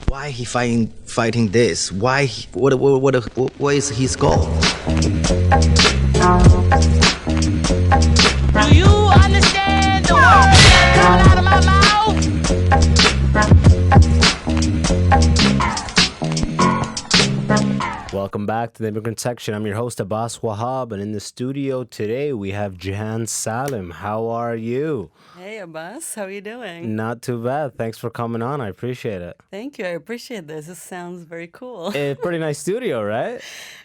Why he fighting this? Why? What is his goal? Do you understand the words that come out of my mouth? Welcome back to the Immigrant section. I'm your host, Abbas Wahab, and in the studio today we have Jehan Salim. How are you? Hey, Abbas. How are you doing? Not too bad. Thanks for coming on. I appreciate it. Thank you. I appreciate this. This sounds very cool. Pretty nice studio, right?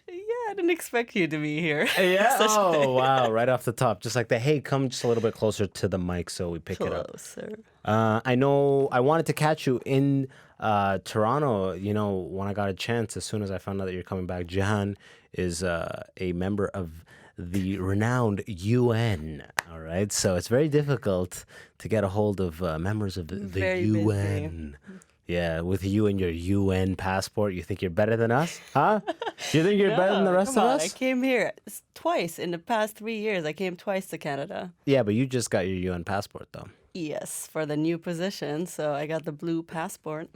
Yeah, I didn't expect you to be here. Yeah. Oh, wow. Right off the top. Just like the, hey, come just a little bit closer to the mic so we pick it up. Closer. I know I wanted to catch you in Toronto, when I got a chance, as soon as I found out that you're coming back. Jehan is a member of the renowned UN, all right? So it's very difficult to get a hold of members of the UN. Busy. Yeah, with you and your UN passport, you think you're better than us? Huh? You think you're better than the rest come of on. us? I came here twice in the past 3 years. I came twice to Canada. Yeah, but you just got your UN passport, though. Yes, for the new position. So I got the blue passport.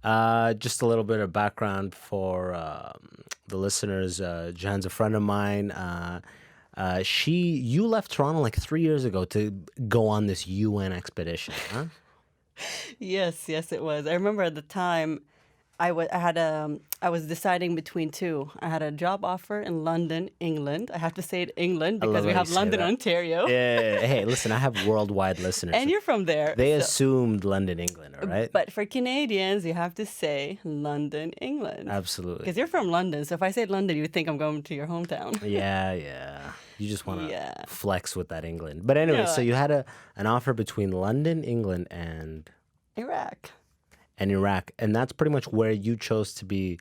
Just a little bit of background for the listeners. Jehan's a friend of mine. You left Toronto like 3 years ago to go on this UN expedition, huh? Yes, it was. I remember at the time I was deciding between two. I had a job offer in London, England. I have to say it England because we have London, Ontario. Yeah. Hey, listen, I have worldwide listeners. And you're from there. They assumed London, England, all right? But for Canadians, you have to say London, England. Absolutely. Because you're from London, so if I say London, you would think I'm going to your hometown. Yeah. You just want to flex with that England. But anyway, so you had an offer between London, England, and Iraq. And that's pretty much where you chose to be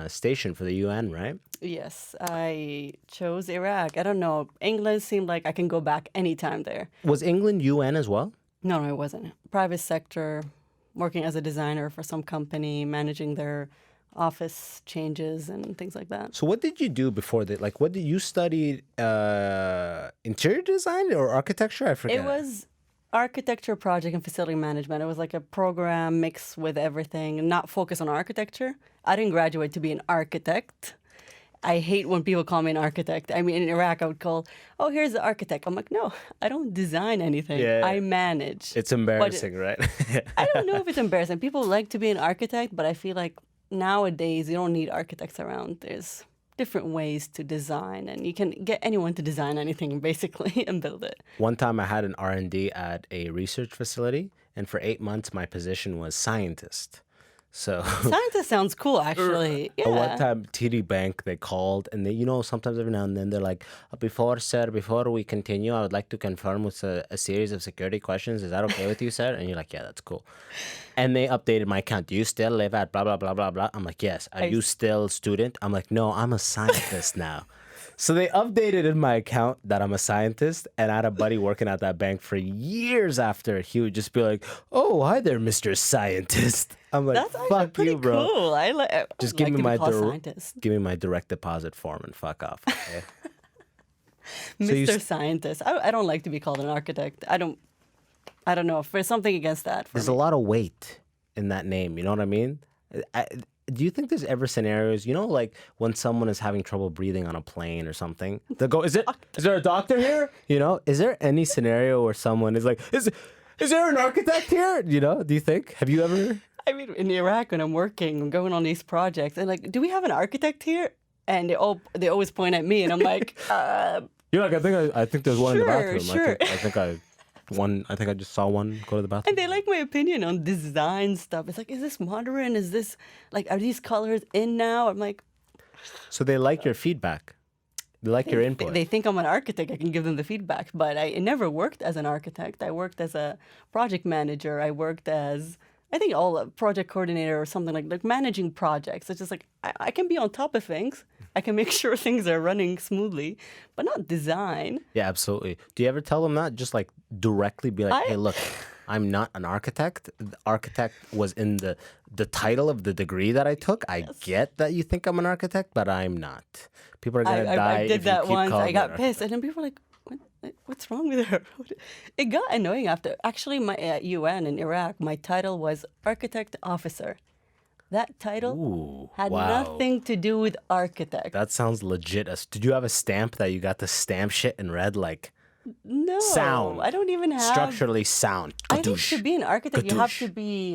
stationed for the UN, right? Yes, I chose Iraq. I don't know. England seemed like I can go back anytime there. Was England UN as well? No, it wasn't. Private sector, working as a designer for some company, managing their office changes and things like that. So what did you do before that? Like, what did you study? Interior design or architecture? I forget. It was architecture, project, and facility management. It was like a program mixed with everything, not focused on architecture. I didn't graduate to be an architect. I hate when people call me an architect. I mean, in Iraq, I would call, oh, here's the architect. I'm like, no, I don't design anything. Yeah. I manage. It's embarrassing, right? I don't know if it's embarrassing. People like to be an architect, but I feel like nowadays you don't need architects around. There's different ways to design, and you can get anyone to design anything basically and build it. One time I had an R&D at a research facility, and for 8 months my position was scientist. So Scientist sounds cool, actually. Yeah. One time, TD Bank, they called, and they, sometimes every now and then they're like, before we continue, I would like to confirm with a series of security questions. Is that okay with you, sir? And you're like, yeah, that's cool. And they updated my account. Do you still live at blah, blah, blah, blah, blah? I'm like, yes. Are you still student? I'm like, no, I'm a scientist now. So they updated in my account that I'm a scientist, and I had a buddy working at that bank for years after. He would just be like, oh, hi there, Mr. Scientist. I'm like, that's fuck pretty you, bro. Cool. Just give me give me my direct deposit form and fuck off. Okay? Mr. Scientist. I don't like to be called an architect. I don't know. There's something against that. There's a lot of weight in that name. You know what I mean? Do you think there's ever scenarios, like when someone is having trouble breathing on a plane or something? They'll go, is there a doctor here? Is there any scenario where someone is like, is there an architect here? Do you think? Have you ever? I mean, in Iraq, when I'm working, I'm going on these projects, and like, do we have an architect here? And they always point at me, and I'm like, You're like, I think there's one in the bathroom. Sure. I think I just saw one go to the bathroom. And they like my opinion on design stuff. It's like, is this modern? Is this are these colors in now? I'm like, so they like your feedback. They like your input. They think I'm an architect. I can give them the feedback. But I never worked as an architect. I worked as a project manager. I worked as, I think, a project coordinator or something like managing projects. It's just like, I can be on top of things. I can make sure things are running smoothly, but not design. Yeah, absolutely. Do you ever tell them that? Just like directly be like, hey, look, I'm not an architect. The architect was in the title of the degree that I took. I get that you think I'm an architect, but I'm not. People are going to die. I did if you that keep once. calling I got me an pissed. And then people were like, What's wrong with her? It got annoying after. Actually, my at UN in Iraq, my title was architect officer. That title Ooh, had wow. nothing to do with architect. That sounds legit. Did you have a stamp that you got to stamp shit in red, like No, sound? I don't even have. Structurally sound. I think Kadoosh. to be an architect, you have Kadoosh. to be.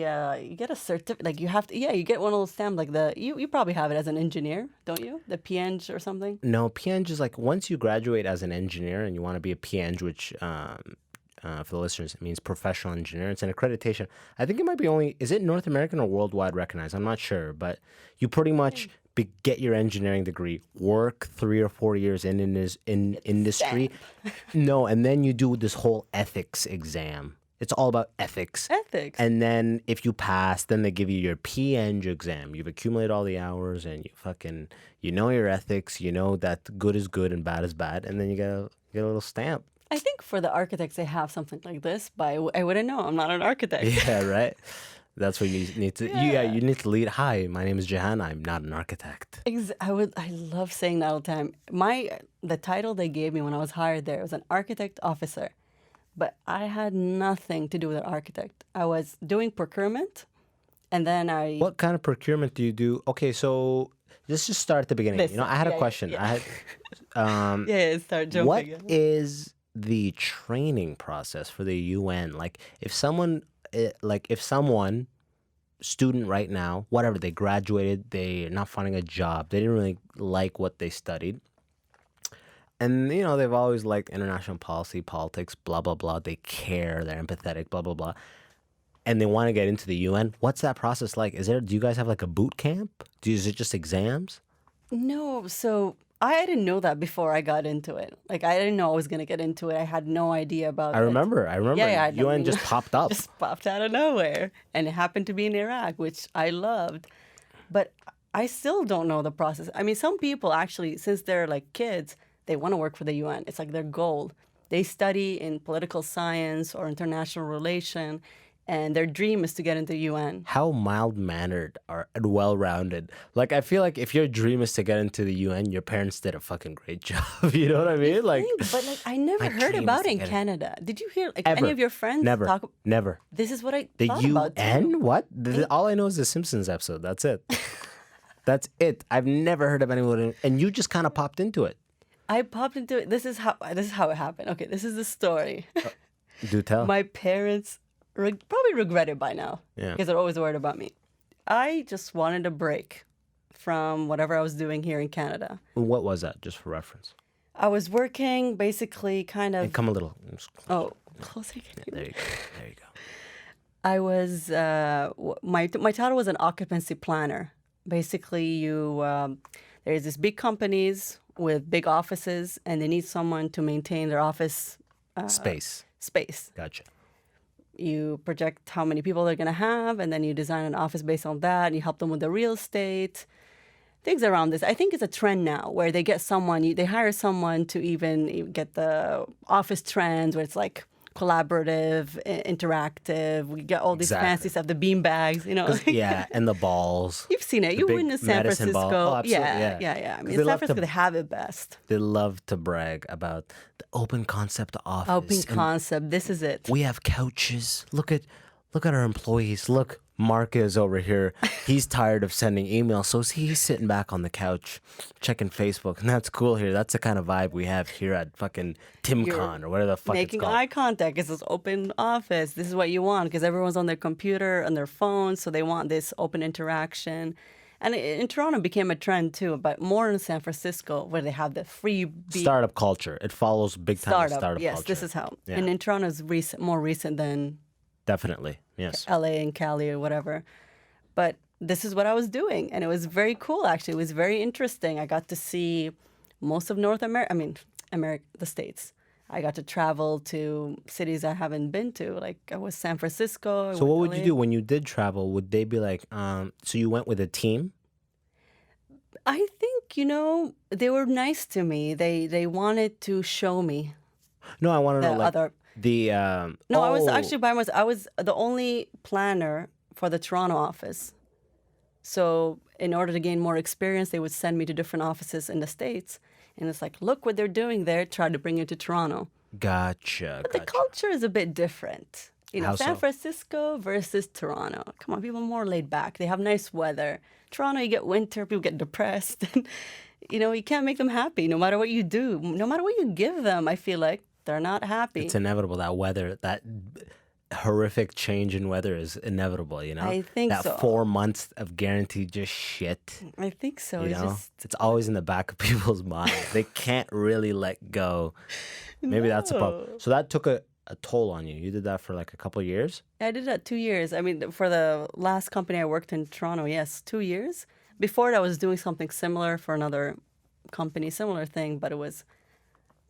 You get a certificate. Like you have to. Yeah, you get one of those stamps. Like you probably have it as an engineer, don't you? The PNG or something. No, PNG is like once you graduate as an engineer and you want to be a PNG, which for the listeners, it means professional engineer. It's an accreditation. I think it might be only, is it North American or worldwide recognized? I'm not sure, but you pretty much get your engineering degree, work 3 or 4 years in industry. No, and then you do this whole ethics exam. It's all about ethics. Ethics. And then if you pass, then they give you your PNG exam. You've accumulated all the hours and you know your ethics, you know that good is good and bad is bad, and then you get a little stamp. I think for the architects, they have something like this, but I wouldn't know. I'm not an architect. Yeah, right. That's what you need to. You need to lead. Hi, my name is Jehan. I'm not an architect. I love saying that all the time. The title they gave me when I was hired there was an architect officer, but I had nothing to do with an architect. I was doing procurement, and then What kind of procurement do you do? Okay, so let's just start at the beginning. Listen, I had a yeah, question. yeah. I had. Start jumping. What in. is the training process for the UN? Like, if someone, student right now, whatever, they graduated, they're not finding a job, they didn't really like what they studied, and they've always liked international policy, politics, blah blah blah. They care, they're empathetic, blah blah blah, and they want to get into the UN. What's that process like? Do you guys have like a boot camp? Is it just exams? No, so I didn't know that before I got into it. Like I didn't know I was gonna get into it. I had no idea about it. I remember. Yeah, UN just popped up. Just popped out of nowhere, and it happened to be in Iraq, which I loved. But I still don't know the process. I mean, some people actually, since they're like kids, they want to work for the UN. It's like their goal. They study in political science or international relation, and their dream is to get into UN. How mild-mannered and well-rounded. Like, I feel like if your dream is to get into the UN, your parents did a fucking great job. You know what I mean? Like, But like, I never my heard dream about is it in to get Canada. Did you hear like ever. any of your friends Never. talk? Never. This is what I The thought about too. UN? What? All I know is the Simpsons episode. That's it. That's it. I've never heard of anyone, and you just kind of popped into it. I popped into it. This is how it happened. Okay, this is the story. Do tell. My parents probably regret it by now. Yeah. Because they're always worried about me. I just wanted a break from whatever I was doing here in Canada. What was that, just for reference? I was working basically kind of. And come a little. Oh, closer. There you go. There you go. I was my title was an occupancy planner. Basically, there's these big companies with big offices, and they need someone to maintain their office Space. Gotcha. You project how many people they're going to have, and then you design an office based on that, and you help them with the real estate, things around this. I think it's a trend now where they get they hire someone to even get the office trends where it's like collaborative, interactive. We get all these fancy stuff, the bean bags, Yeah, and the balls. You've seen it. The You big went to San medicine Francisco. ball. Oh, absolutely, yeah. I mean, They San love Francisco, they have it best. They love to brag about the open concept office. Open and concept. This is it. we have couches. Look at our employees. Look, Mark is over here. He's tired of sending emails, so he's sitting back on the couch checking Facebook, and that's cool here. That's the kind of vibe we have here at fucking TimCon or whatever the fuck Making it's called. eye contact. It's this open office. This is what you want because everyone's on their computer, on their phones, so they want this open interaction. And in Toronto, it became a trend too, but more in San Francisco where they have the free Startup culture. It follows big time startup yes, culture. this is how. Yeah. And in Toronto, it's more recent than Definitely, yes. LA and Cali or whatever. But this is what I was doing. And it was very cool, actually. It was very interesting. I got to see most of North America, the States. I got to travel to cities I haven't been to. Like I was San Francisco. So what would you do when you did travel? Would they be like, so you went with a team? I think, they were nice to me. They wanted to show me No, I want to the know like other. No, I was actually by myself. I was the only planner for the Toronto office. So in order to gain more experience, they would send me to different offices in the States. And it's like, look what they're doing there. Try to bring it to Toronto. Gotcha. But the culture is a bit different. You know, How San so? Francisco versus Toronto. Come on, people are more laid back. They have nice weather. Toronto, you get winter, people get depressed. And, you know, you can't make them happy no matter what you do. No matter what you give them, I feel like they're not happy. It's inevitable. That weather, that horrific change in weather is inevitable, you know? I think that so. 4 months of guaranteed just shit. I think so. You It's know? just, It's always in the back of people's minds. They can't really let go. Maybe that's the problem. No. So that took a toll on you. You did that for like a couple of years? I did that 2 years. I mean, for the last company I worked in Toronto, yes, 2 years. Before that, I was doing something similar for another company, similar thing, but it was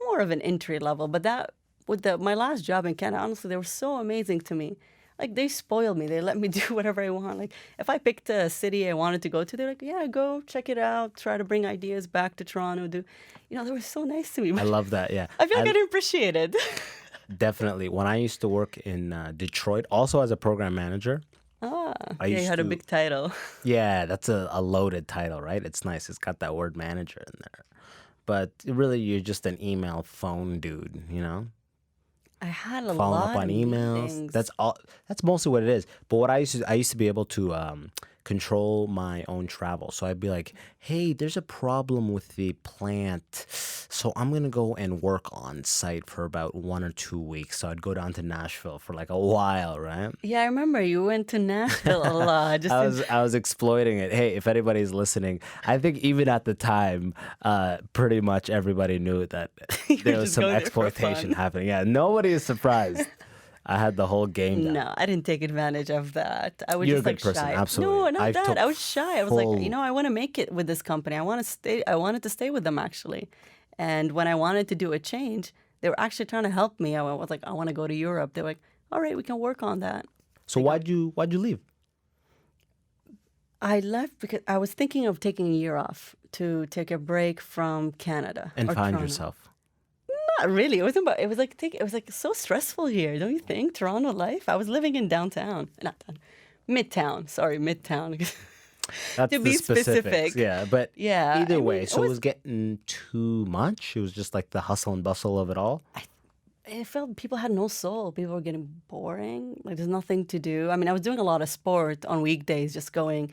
more of an entry level. But that, with my last job in Canada, honestly, they were so amazing to me. Like, they spoiled me. They let me do whatever I want. Like, if I picked a city I wanted to go to, they're like, yeah, go check it out. Try to bring ideas back to Toronto. You know, they were so nice to me. I love that, yeah. I feel like I didn't appreciate it. Definitely. When I used to work in Detroit, also as a program manager, I You used had a to- big title. yeah, that's a loaded title, right? It's nice. It's got that word manager in there. But really, you're just an email phone dude, you know? I had a Following lot up on of emails. meetings. That's all. That's mostly what it is. But what I used to be able to control my own travel. So I'd be like, hey, there's a problem with the plant, so I'm gonna go and work on site for about 1 or 2 weeks. So I'd go down to Nashville for like a while, right? Yeah, I remember you went to Nashville a lot. Just I was exploiting it. Hey, if anybody's listening, I think even at the time, pretty much everybody knew that there was just some going there for exploitation fun. happening. Yeah, nobody is surprised. I had the whole game down. No, I didn't take advantage of that. I was You're a just like good person, shy. absolutely. No, not I that. took I was shy. I was full- like, you know, I want to make it with this company. I want to stay. I wanted to stay with them actually. And when I wanted to do a change, they were actually trying to help me. I was like, I want to go to Europe. They were like, all right, we can work on that. So why'd you leave? I left because I was thinking of taking a year off to take a break from Canada And or find Toronto. yourself. Not really. It wasn't about. It was like so stressful here, don't you think? Toronto life. I was living in downtown, not down, midtown. Sorry, midtown. That's To the be specifics. specific. Yeah, but Yeah, either I mean, way, it so it was- was getting too much. It was just like the hustle and bustle of it all. It felt people had no soul. People were getting boring. Like there's nothing to do. I mean, I was doing a lot of sport on weekdays, just going,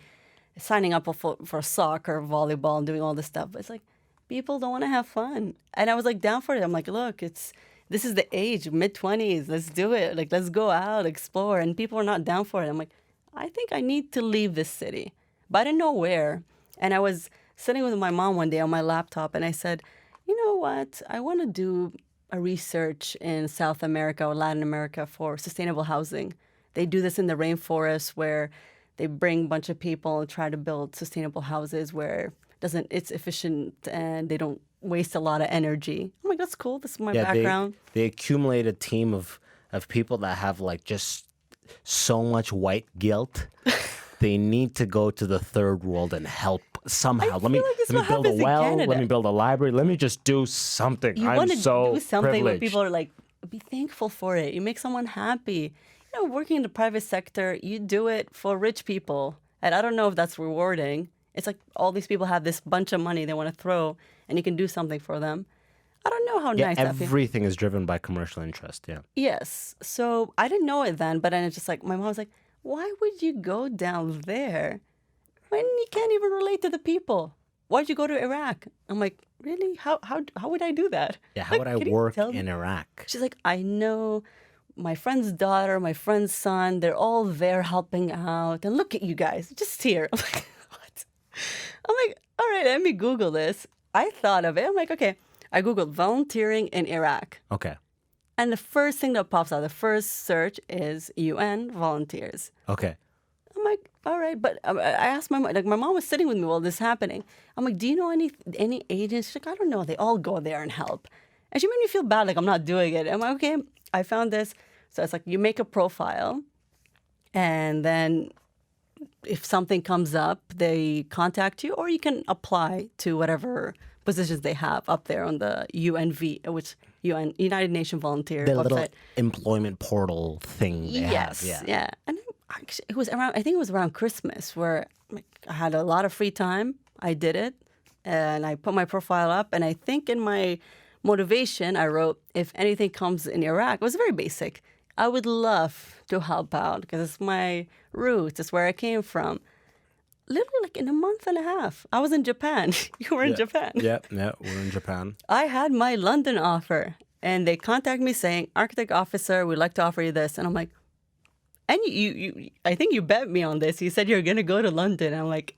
signing up for soccer, volleyball, and doing all this stuff. But it's like people don't want to have fun, and I was like down for it. I'm like, look, this is the age, mid-20s. Let's do it. Like let's go out, explore. And people are not down for it. I'm like, I think I need to leave this city, but I didn't know where. And I was sitting with my mom one day on my laptop, and I said, you know what? I want to do a research in South America or Latin America for sustainable housing. They do this in the rainforest where they bring a bunch of people and try to build sustainable houses where it's efficient and they don't waste a lot of energy. I'm like, that's cool. This is my background. They accumulate a team of people that have like just so much white guilt. They need to go to the third world and help somehow. Let me feel like this is let me what build a happens in well. Let Canada. me build a library. Let me just do something. You I'm want to so do something where privileged. people are like, be thankful for it. You make someone happy. You know, working in the private sector, you do it for rich people. And I don't know if that's rewarding. It's like all these people have this bunch of money they want to throw, and you can do something for them. I don't know how Yeah, nice that feels. everything is driven by commercial interest. Yeah. Yes. So I didn't know it then, but then it's just like, my mom was like, why would you go down there when you can't even relate to the people? Why'd you go to Iraq? I'm like, really? How would I do that? Yeah. How Like, would I can you work tell me? in Iraq? She's like, I know my friend's daughter, my friend's son, they're all there helping out. And look at you guys, just here. I'm like, what? I'm like, all right, let me Google this. I thought of it. I'm like, okay. I Googled volunteering in Iraq. Okay. And the first thing that pops out, the first search is UN volunteers. Okay. I'm like, all right, but I asked my mom, like my mom was sitting with me while this happening. I'm like, do you know any agents? She's like, I don't know. They all go there and help. And she made me feel bad, like I'm not doing it. I'm like, okay, I found this. So it's like you make a profile, and then if something comes up, they contact you, or you can apply to whatever positions they have up there on the UNV, which United Nations Volunteer The website. little employment portal thing they Yes, have. yeah. And actually, it was around. I think it was around Christmas where like, I had a lot of free time. I did it, and I put my profile up. And I think in my motivation, I wrote, if anything comes in Iraq, it was very basic. I would love to help out because it's my roots, it's where I came from. Literally like in a month and a half, I was in Japan. You were in Japan. Yeah, we're in Japan. I had my London offer and they contacted me saying, architect officer, we'd like to offer you this. And I'm like, and you I think you bet me on this. You said you're going to go to London. I'm like,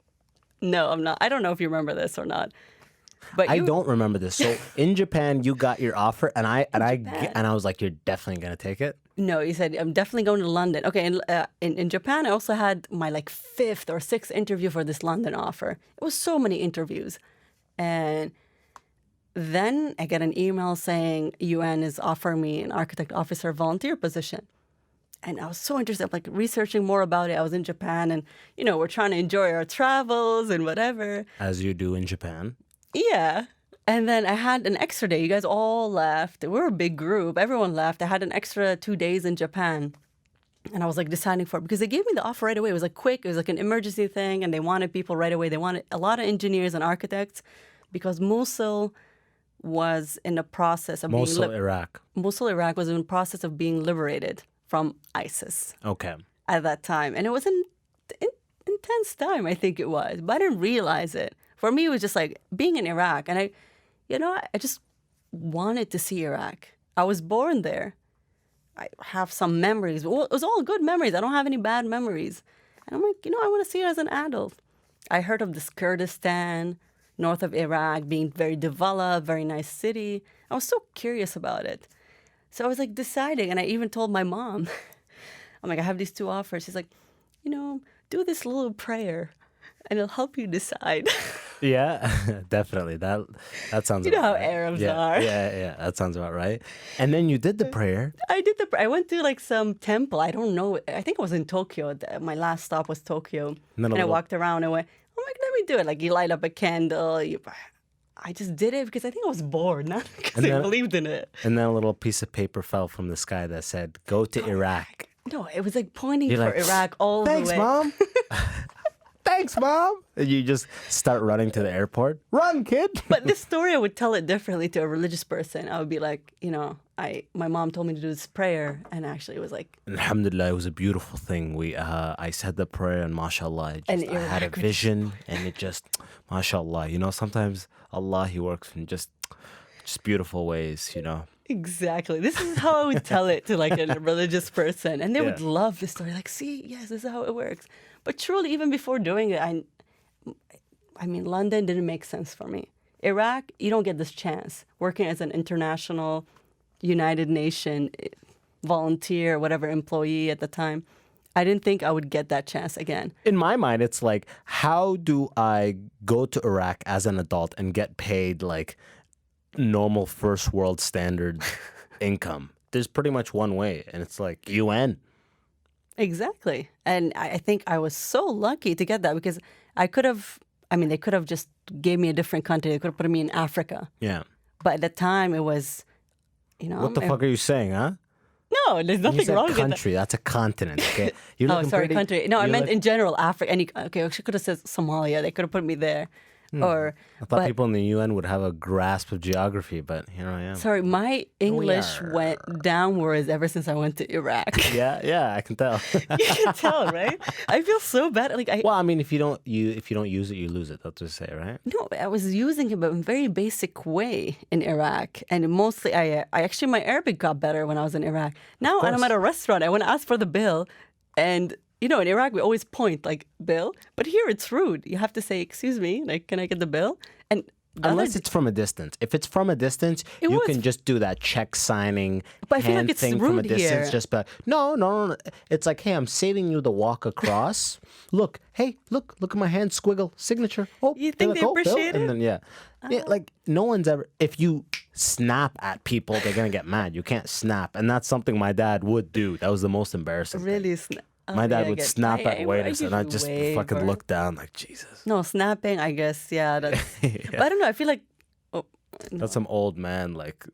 no, I'm not. I don't know if you remember this or not. But I don't remember this. So in Japan, you got your offer, and I was like, "You're definitely gonna take it." No, you said I'm definitely going to London. Okay, in Japan, I also had my like 5th or 6th interview for this London offer. It was so many interviews, and then I get an email saying UN is offering me an architect officer volunteer position. And I was so interested, like researching more about it. I was in Japan and, we're trying to enjoy our travels and whatever. As you do in Japan. Yeah. And then I had an extra day. You guys all left. We were a big group. Everyone left. I had an extra 2 days in Japan. And I was like deciding for it because they gave me the offer right away. It was like quick. It was like an emergency thing. And they wanted people right away. They wanted a lot of engineers and architects because Mosul was in the process of Iraq. Mosul, Iraq was in the process of being liberated from ISIS. Okay. At that time. And it was an intense time, I think it was. But I didn't realize it. For me, it was just like being in Iraq. And I just wanted to see Iraq. I was born there. I have some memories. Well, it was all good memories. I don't have any bad memories. And I'm like, I want to see it as an adult. I heard of this Kurdistan, north of Iraq, being very developed, very nice city. I was so curious about it. So I was like deciding, and I even told my mom, I'm like, I have these 2 offers. She's like, do this little prayer, and it'll help you decide. Yeah, definitely. That sounds. You know about how right. Arabs Yeah, are. Yeah. That sounds about right. And then you did the prayer. I went to like some temple. I don't know. I think it was in Tokyo. My last stop was Tokyo, and I walked around and went, I'm like, let me do it. Like you light up a candle. I just did it because I think I was bored, not because I believed in it. And then a little piece of paper fell from the sky that said, "Go to Iraq." No, it was like pointing You're for like, Iraq all the way. Thanks, Mom. Thanks, Mom. And you just start running to the airport. Run, kid. But this story, I would tell it differently to a religious person. I would be like, my mom told me to do this prayer, and actually it was like... Alhamdulillah, it was a beautiful thing. I said the prayer, and mashallah, I had a vision, and it just, mashallah. Sometimes Allah, He works in just beautiful ways, Exactly. This is how I would tell it to like a religious person. And they would love the story. Like, see, yes, this is how it works. But truly, even before doing it, I mean, London didn't make sense for me. Iraq, you don't get this chance. Working as an international United Nation volunteer, whatever employee at the time, I didn't think I would get that chance again. In my mind, it's like, how do I go to Iraq as an adult and get paid like normal first world standard income? There's pretty much one way, and it's like UN. Exactly. And I think I was so lucky to get that because they could have just gave me a different country. They could have put me in Africa. Yeah. But at the time, it was, What the fuck are you saying, huh? No, there's nothing wrong with that. Country, that's a continent, okay? Country. No, I meant in general, Africa. I could have said Somalia. They could have put me there. I thought people in the UN would have a grasp of geography, but here I am. Sorry, my English went downwards ever since I went to Iraq. Yeah, I can tell. You can tell, right? I feel so bad. Well, I mean, if you don't use it, you lose it. That's what they say, right? No, I was using it, but in a very basic way in Iraq, and mostly, I actually my Arabic got better when I was in Iraq. Now, when I'm at a restaurant, I want to ask for the bill, and. In Iraq, we always point, like, bill. But here, it's rude. You have to say, excuse me, like, can I get the bill? And unless it's from a distance. If it's from a distance, you can just do that check signing hand thing from a distance. Just but no. It's like, hey, I'm saving you the walk across. Look at my hand squiggle signature. Oh, you think they appreciate it? And then like no one's ever. If you snap at people, they're gonna get mad. You can't snap, and that's something my dad would do. That was the most embarrassing. Really. My dad would snap at waiters, and I'd just fucking look down like, Jesus. No, snapping, I guess, yeah. That's, But I don't know, I feel like... That's some old man, like...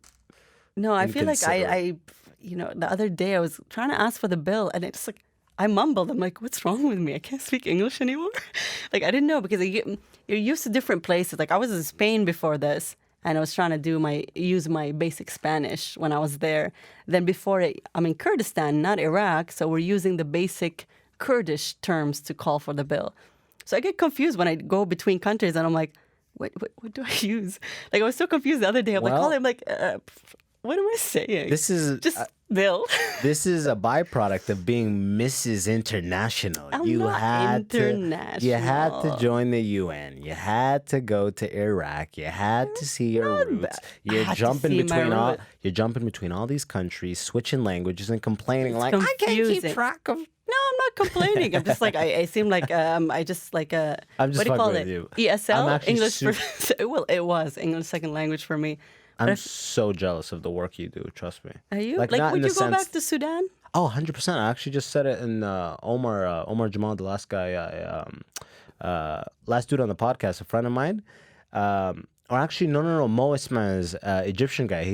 No, I feel like I the other day I was trying to ask for the bill, and it's like, I mumbled. I'm like, what's wrong with me? I can't speak English anymore? Like, I didn't know, because you're used to different places. Like, I was in Spain before this, and I was trying to use my basic Spanish when I was there. Then I'm in Kurdistan, not Iraq, so we're using the basic Kurdish terms to call for the bill. So I get confused when I go between countries, and I'm like, what do I use? Like, I was so confused the other day. I'm like, calling him like, what am I saying? This is just Bill. This is a byproduct of being Mrs. International. I'm not international. You had to join the UN. You had to go to Iraq. You had to see your roots. You're jumping between all these countries, switching languages, and complaining It's like I can't keep track of. No, I'm not complaining. I'm just like I seem like I just like I'm just what do you call with it? you. ESL English. Well, it was English second language for me. I'm so jealous of the work you do. Trust me. Are you? Like would you go back to Sudan? Oh, 100%. I actually just said it in Omar Jamal, the last guy, last dude on the podcast, a friend of mine. Or actually, no. Mo Ismail's Egyptian guy.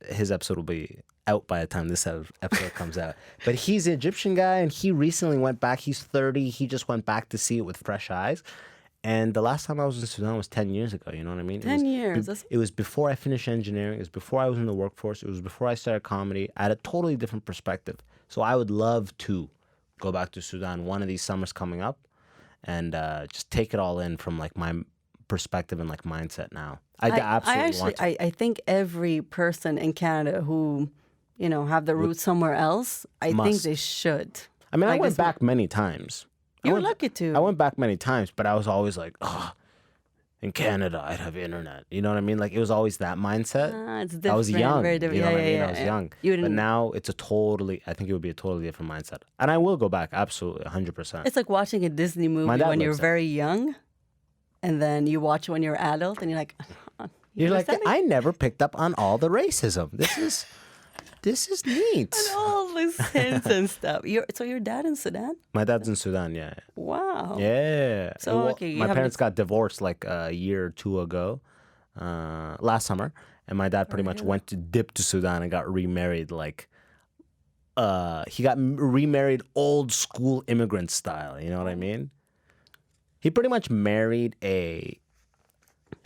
His episode will be out by the time this episode comes out. But he's an Egyptian guy, and he recently went back. He's 30. He just went back to see it with fresh eyes. And the last time I was in Sudan was 10 years ago, you know what I mean? 10 years. It was before I finished engineering. It was before I was in the workforce. It was before I started comedy. I had a totally different perspective. So I would love to go back to Sudan one of these summers coming up and just take it all in from like my perspective and like mindset now. I absolutely want to. I think every person in Canada who, have their roots somewhere else, I think they should. I mean, I went back many times. You were lucky to. I went back many times, but I was always like, in Canada, I'd have internet. You know what I mean? Like, it was always that mindset. It's different. I was young. Very different. You know what I mean? Yeah. I was young. But now I think it would be a totally different mindset. And I will go back, absolutely, 100%. It's like watching a Disney movie when you're very young, and then you watch it when you're an adult, and you're like, you're like, I never picked up on all the racism. This is neat. And all these hints and stuff. So your dad in Sudan? My dad's in Sudan, yeah. Wow. Yeah. So, okay. My parents got divorced like a year or two ago, last summer. And my dad pretty much went to dip to Sudan and got remarried like, he got remarried old school immigrant style. You know what I mean? He pretty much married a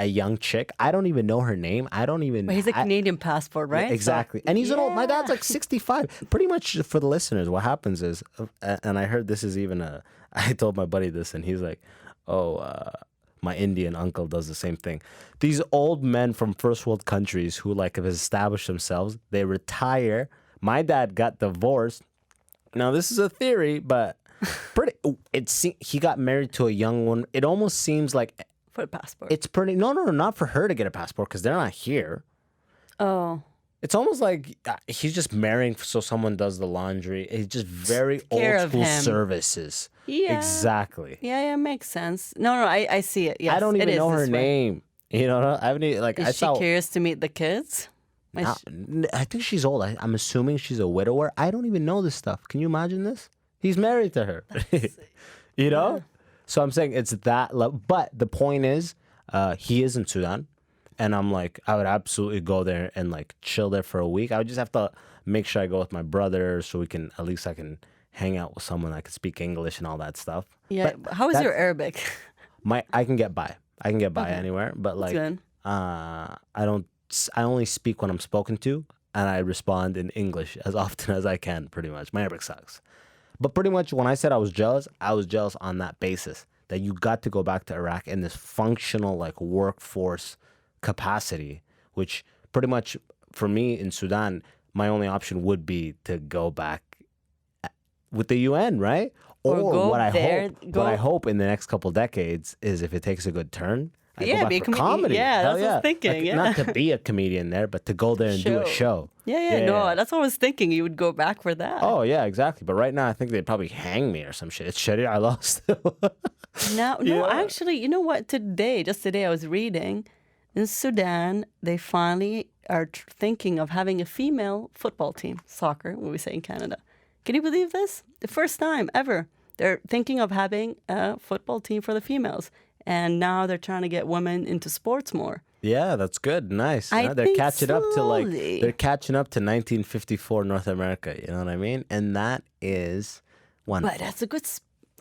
young chick. I don't even know her name. But he's a Canadian passport, right? Yeah, exactly. So, and he's an old, my dad's like 65. Pretty much for the listeners, what happens is, and I heard this is even I told my buddy this and he's like, my Indian uncle does the same thing. These old men from first world countries who like have established themselves, they retire. My dad got divorced. Now this is a theory, but he got married to a young one. It almost seems like for a passport. It's pretty. No, not for her to get a passport because they're not here. Oh. It's almost like he's just marrying so someone does the laundry. It's just very old school services. Yeah. Exactly. Yeah, makes sense. No, I see it. Yes, I don't even know her name. You know, I haven't like. Is she curious to meet the kids? I think she's old. I'm assuming she's a widower. I don't even know this stuff. Can you imagine this? He's married to her. You know? Yeah. So I'm saying it's that level. But the point is, he is in Sudan. And I'm like, I would absolutely go there and like chill there for a week. I would just have to make sure I go with my brother so at least I can hang out with someone that can speak English and all that stuff. Yeah. But how is your Arabic? I can get by. I can get by anywhere. But like, I only speak when I'm spoken to, and I respond in English as often as I can, pretty much. My Arabic sucks. But pretty much when I said I was jealous on that basis, that you got to go back to Iraq in this functional like workforce capacity, which pretty much for me in Sudan, my only option would be to go back with the UN, right? Or what I hope in the next couple decades is if it takes a good turn, I go back for comedy. Yeah, that's what I was thinking. Like, not to be a comedian there, but to go there and do a show. No, that's what I was thinking. You would go back for that. Oh, yeah, exactly. But right now, I think they'd probably hang me or some shit. It's Sharia law still. No, actually, you know what? Just today, I was reading in Sudan, they finally are thinking of having a female football team, soccer, what we say in Canada. Can you believe this? The first time ever. They're thinking of having a football team for the females. And now they're trying to get women into sports more. Yeah, that's good. Nice. They're catching up to 1954 North America. You know what I mean? And that is wonderful. But that's a good.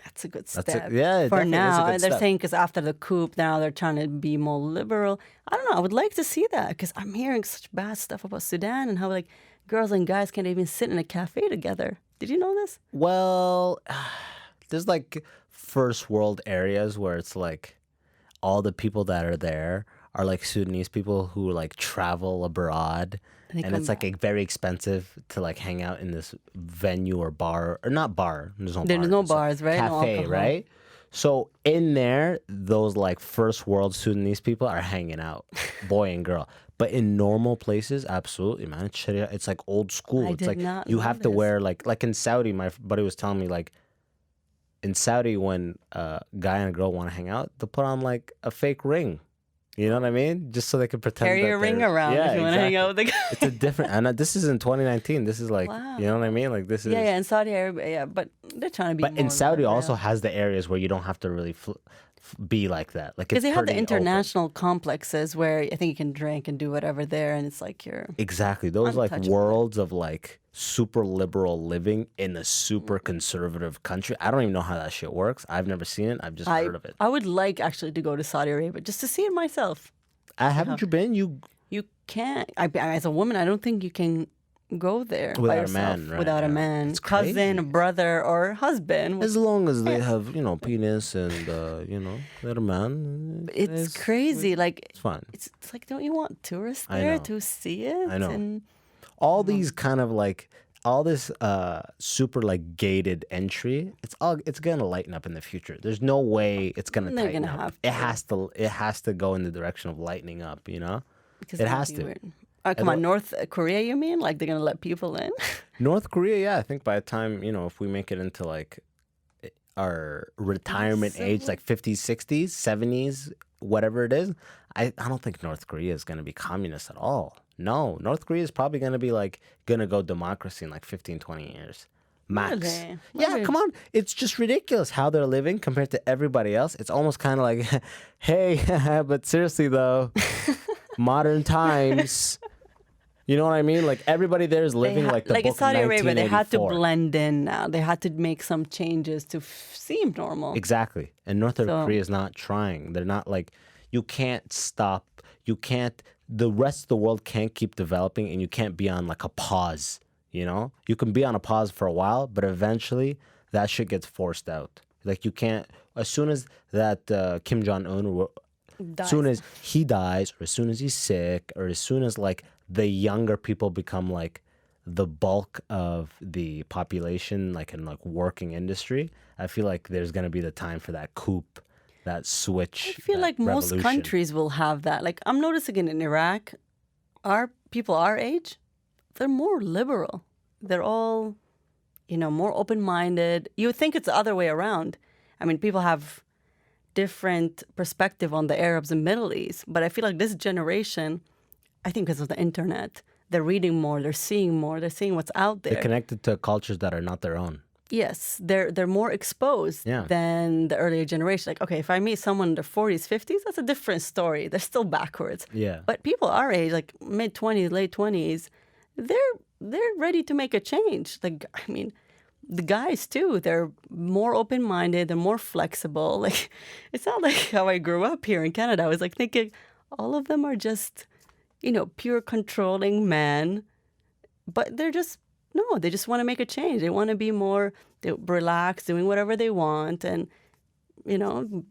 That's a good That's step. it. Yeah, it for definitely is a now. good And they're step. saying because after the coup, now they're trying to be more liberal. I don't know. I would like to see that because I'm hearing such bad stuff about Sudan and how like girls and guys can't even sit in a cafe together. Did you know this? Well, there's like first world areas where it's like all the people that are there are like Sudanese people who like travel abroad, And they and come it's like back. very expensive to like hang out in this venue or bar or not bar. There's no There's bar. no It's a bars, right? No Cafe, alcohol. right? So in there, those like first world Sudanese people are hanging out, boy and girl. But in normal places, absolutely, man. It's Sharia. It's like old school. I It's did like not you know have to this. wear like in Saudi. My buddy was telling me like in Saudi when a guy and a girl want to hang out, they'll put on like a fake ring. You know what I mean? Just so they can pretend Carry that your ring they're- around Yeah, if you want to hang out with the guy. It's a different, and this is in 2019. This is like, you know what I mean? Like this is. Yeah, yeah, in Saudi Arabia, yeah, but they're trying to be But in more Saudi liberal. also has the areas where you don't have to really be like that. Like Because it's they have the pretty open. international complexes where I think you can drink and do whatever there, and it's like you're. Exactly. Those like Untouchable. worlds of like super liberal living in a super conservative country. I don't even know how that shit works. I've never seen it. I've just heard of it. I would like actually to go to Saudi Arabia just to see it myself. Haven't you been? You can't. As a woman, I don't think you can go there by Without a yourself man, right, without a yeah. man, It's cousin, crazy. brother, or husband. As long as they have, penis and, they're a man. It's crazy. Like It's fine. it's like, don't you want tourists I there know. to see it? I know. And All these kind of like, all this super like gated entry, it's gonna lighten up in the future. There's no way it's gonna They're tighten gonna up. have It has to go in the direction of lightening up, because It that'd has be to. weird. Come on, North Korea, you mean? Like they're gonna let people in? North Korea, yeah, I think by the time, if we make it into like our retirement age, like 50s, 60s, 70s, whatever it is, I don't think North Korea is going to be communist at all. No, North Korea is probably going to be like, going to go democracy in like 15, 20 years. Max. Really? Yeah, Really? come on. It's just ridiculous how they're living compared to everybody else. It's almost kind of like, hey, but seriously though, modern times. You know what I mean? Like everybody there is living like the like book in Saudi Arabia, they had to 1984. blend in now. They had to make some changes to seem normal. Exactly. And North So- Korea is not trying. They're not like, you can't stop. You can't, the rest of the world can't keep developing and you can't be on like a pause, You can be on a pause for a while, but eventually that shit gets forced out. Like you can't, as soon as that Kim Jong-un, as soon as he dies or as soon as he's sick or as soon as like the younger people become like the bulk of the population, like in like working industry, I feel like there's going to be the time for that coup, that switch. I feel that like most revolution. countries will have that. Like I'm noticing it in Iraq, our people our age, they're more liberal. They're all, more open-minded. You would think it's the other way around. I mean, people have different perspective on the Arabs and Middle East, but I feel like this generation, I think because of the internet, they're reading more, they're seeing more, they're seeing what's out there. They're connected to cultures that are not their own. Yes, they're more exposed Yeah. than the earlier generation. Like, okay, if I meet someone in their 40s, 50s, that's a different story. They're still backwards. Yeah. But people our age, like mid 20s, late 20s, they're ready to make a change. Like, I mean, the guys too, they're more open-minded, they're more flexible. Like, it's not like how I grew up here in Canada. I was like thinking all of them are just, pure controlling men, but they just want to make a change. They want to be more relaxed, doing whatever they want, and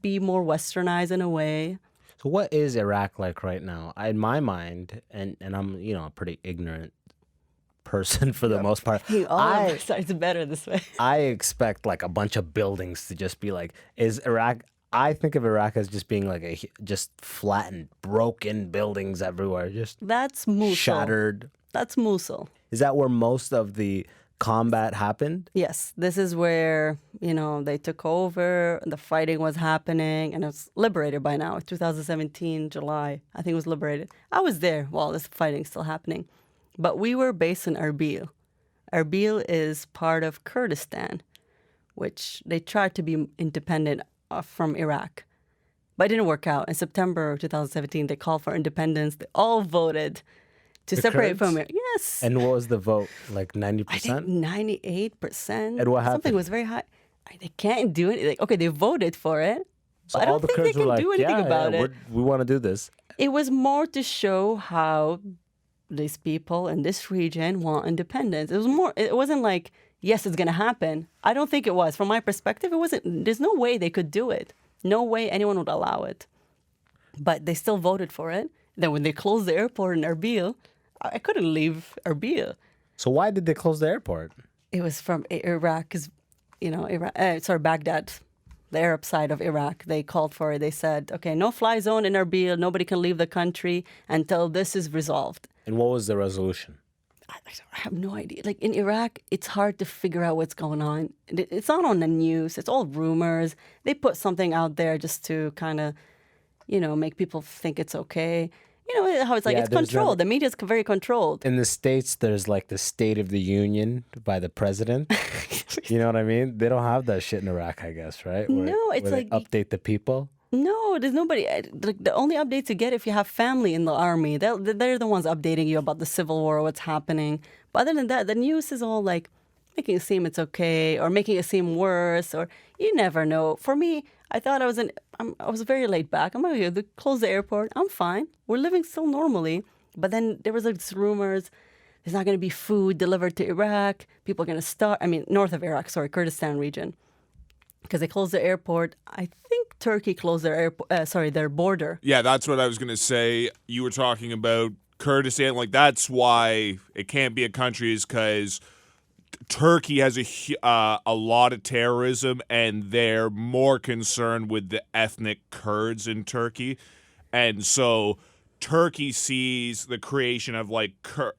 be more westernized in a way. So what is Iraq like right now? In my mind, and I'm a pretty ignorant person for the most part. All of us, it's better this way. I expect like a bunch of buildings to just be like, is Iraq? I think of Iraq as just being like just flattened, broken buildings everywhere, just That's Mosul. shattered. That's Mosul. Is that where most of the combat happened? Yes, this is where, they took over, the fighting was happening, and it was liberated by now. 2017, July, I think it was liberated. I was there while this fighting's still happening. But we were based in Erbil. Erbil is part of Kurdistan, which they tried to be independent from Iraq. But it didn't work out. In September 2017, they called for independence. They all voted to The separate Kurds? from it. Yes. And what was the vote? Like 90%? I think 98%. And what Something happened? was very high. They can't do anything. Like, okay, they voted for it, So but I all don't the think Kurds they were can do anything about it. We want to do this. It was more to show how these people in this region want independence. It was more. It wasn't like, yes, it's going to happen. I don't think it was. From my perspective, it wasn't. There's no way they could do it. No way anyone would allow it. But they still voted for it. Then when they closed the airport in Erbil, I couldn't leave Erbil. So why did they close the airport? It was from Iraq, because, Baghdad, the Arab side of Iraq. They called for it. They said, okay, no fly zone in Erbil. Nobody can leave the country until this is resolved. And what was the resolution? I have no idea. Like in Iraq, it's hard to figure out what's going on. It's not on the news. It's all rumors. They put something out there just to kind of, make people think it's okay. You know how it's like, it's controlled. The media is very controlled. In the States, there's like the State of the Union by the president. You know what I mean? They don't have that shit in Iraq, I guess, right? No, it's where like... they update the people. No, there's nobody. The only updates you get if you have family in the army. They're the ones updating you about the civil war, what's happening. But other than that, the news is all like making it seem it's okay or making it seem worse, or you never know. For me, I thought I was very laid back. I'm like, they close the airport. I'm fine. We're living still normally. But then there was like this rumors there's not going to be food delivered to Iraq. People are going to starve. I mean, north of Iraq, Kurdistan region. Because they closed the airport. I think Turkey closed their their border. Yeah, that's what I was going to say. You were talking about Kurdistan. Like, that's why it can't be a country, is because Turkey has a lot of terrorism, and they're more concerned with the ethnic Kurds in Turkey. And so Turkey sees the creation of like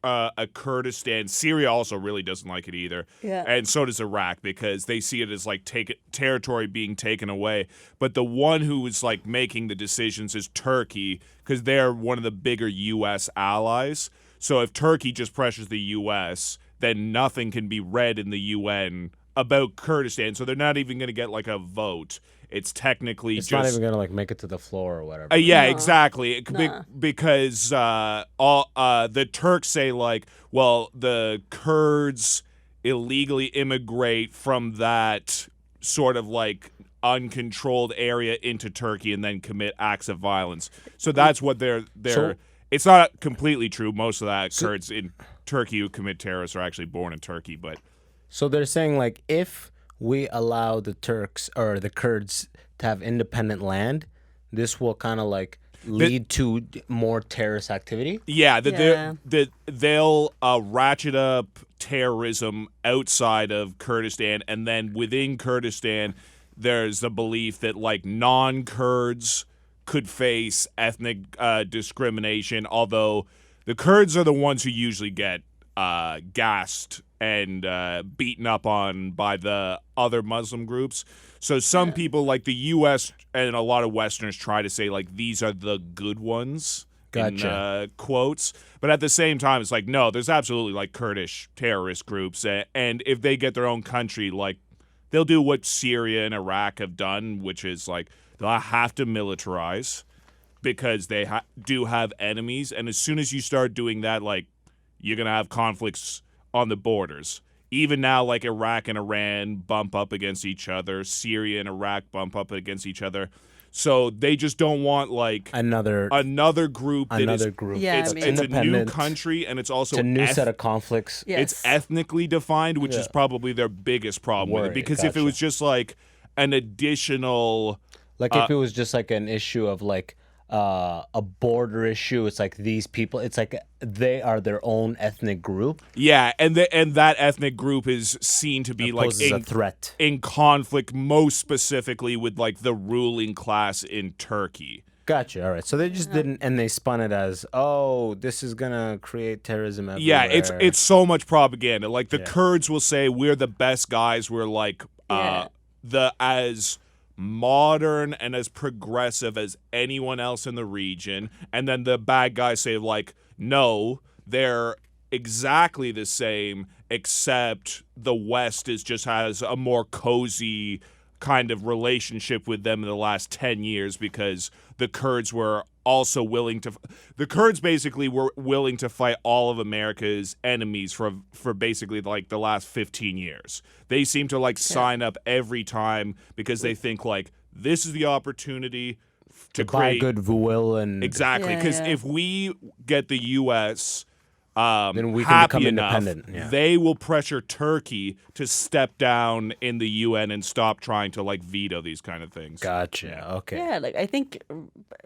a Kurdistan. Syria also really doesn't like it either. Yeah. And so does Iraq, because they see it as like territory being taken away. But the one who is like making the decisions is Turkey, because they're one of the bigger U.S. allies. So if Turkey just pressures the U.S., then nothing can be read in the UN about Kurdistan. So they're not even going to get like a vote. It's technically It's just not even gonna like make it to the floor or whatever. yeah, No. exactly. Nah. Because the Turks say like, well, the Kurds illegally immigrate from that sort of like uncontrolled area into Turkey and then commit acts of violence. So that's what they're. So- It's not completely true. Most of that Kurds in Turkey who commit terrorists are actually born in Turkey, but So they're saying like if we allow the Turks or the Kurds to have independent land, this will kind of like lead to more terrorist activity. yeah, Yeah. they'll ratchet up terrorism outside of Kurdistan, and then within Kurdistan, there's the belief that like non-Kurds could face ethnic discrimination, although the Kurds are the ones who usually get gassed and beaten up on by the other Muslim groups. So some people, like the U.S. and a lot of Westerners, try to say like these are the good ones, Gotcha. in quotes. But at the same time, it's like, no, there's absolutely like Kurdish terrorist groups, and if they get their own country, like they'll do what Syria and Iraq have done, which is like they'll have to militarize because they do have enemies, and as soon as you start doing that, like you're gonna have conflicts on the borders. Even now, like Iraq and Iran bump up against each other, Syria and Iraq bump up against each other. So they just don't want like Another group that is group. Yeah, it's, I mean- it's a new Independent. country, and it's also It's a new set of conflicts. Yes. it's ethnically defined, which is Yeah. probably their biggest problem with it. Word, Because if it gotcha. was just like an additional Like if it was just like an issue of like a border issue, it's like these people, it's like they are their own ethnic group. yeah, and that ethnic group is seen to be That like poses a threat. in conflict, most specifically with like the ruling class in Turkey. Gotcha. All right. So they just didn't, and they spun it as, oh, this is gonna create terrorism everywhere. Yeah, it's so much propaganda. Like the Yeah. Kurds will say we're the best guys. We're like Yeah. the as modern and as progressive as anyone else in the region. And then the bad guys say like, no, they're exactly the same, except the West just has a more cozy kind of relationship with them in the last 10 years because the Kurds were also willing to the Kurds basically were willing to fight all of America's enemies for basically like the last 15 years. They seem to like sign up every time because they think like this is the opportunity to buy create goodwill and exactly because if we get the U.S. then we can happy become enough, independent. Yeah. they will pressure Turkey to step down in the UN and stop trying to like veto these kind of things. Gotcha. Okay. Yeah, like I think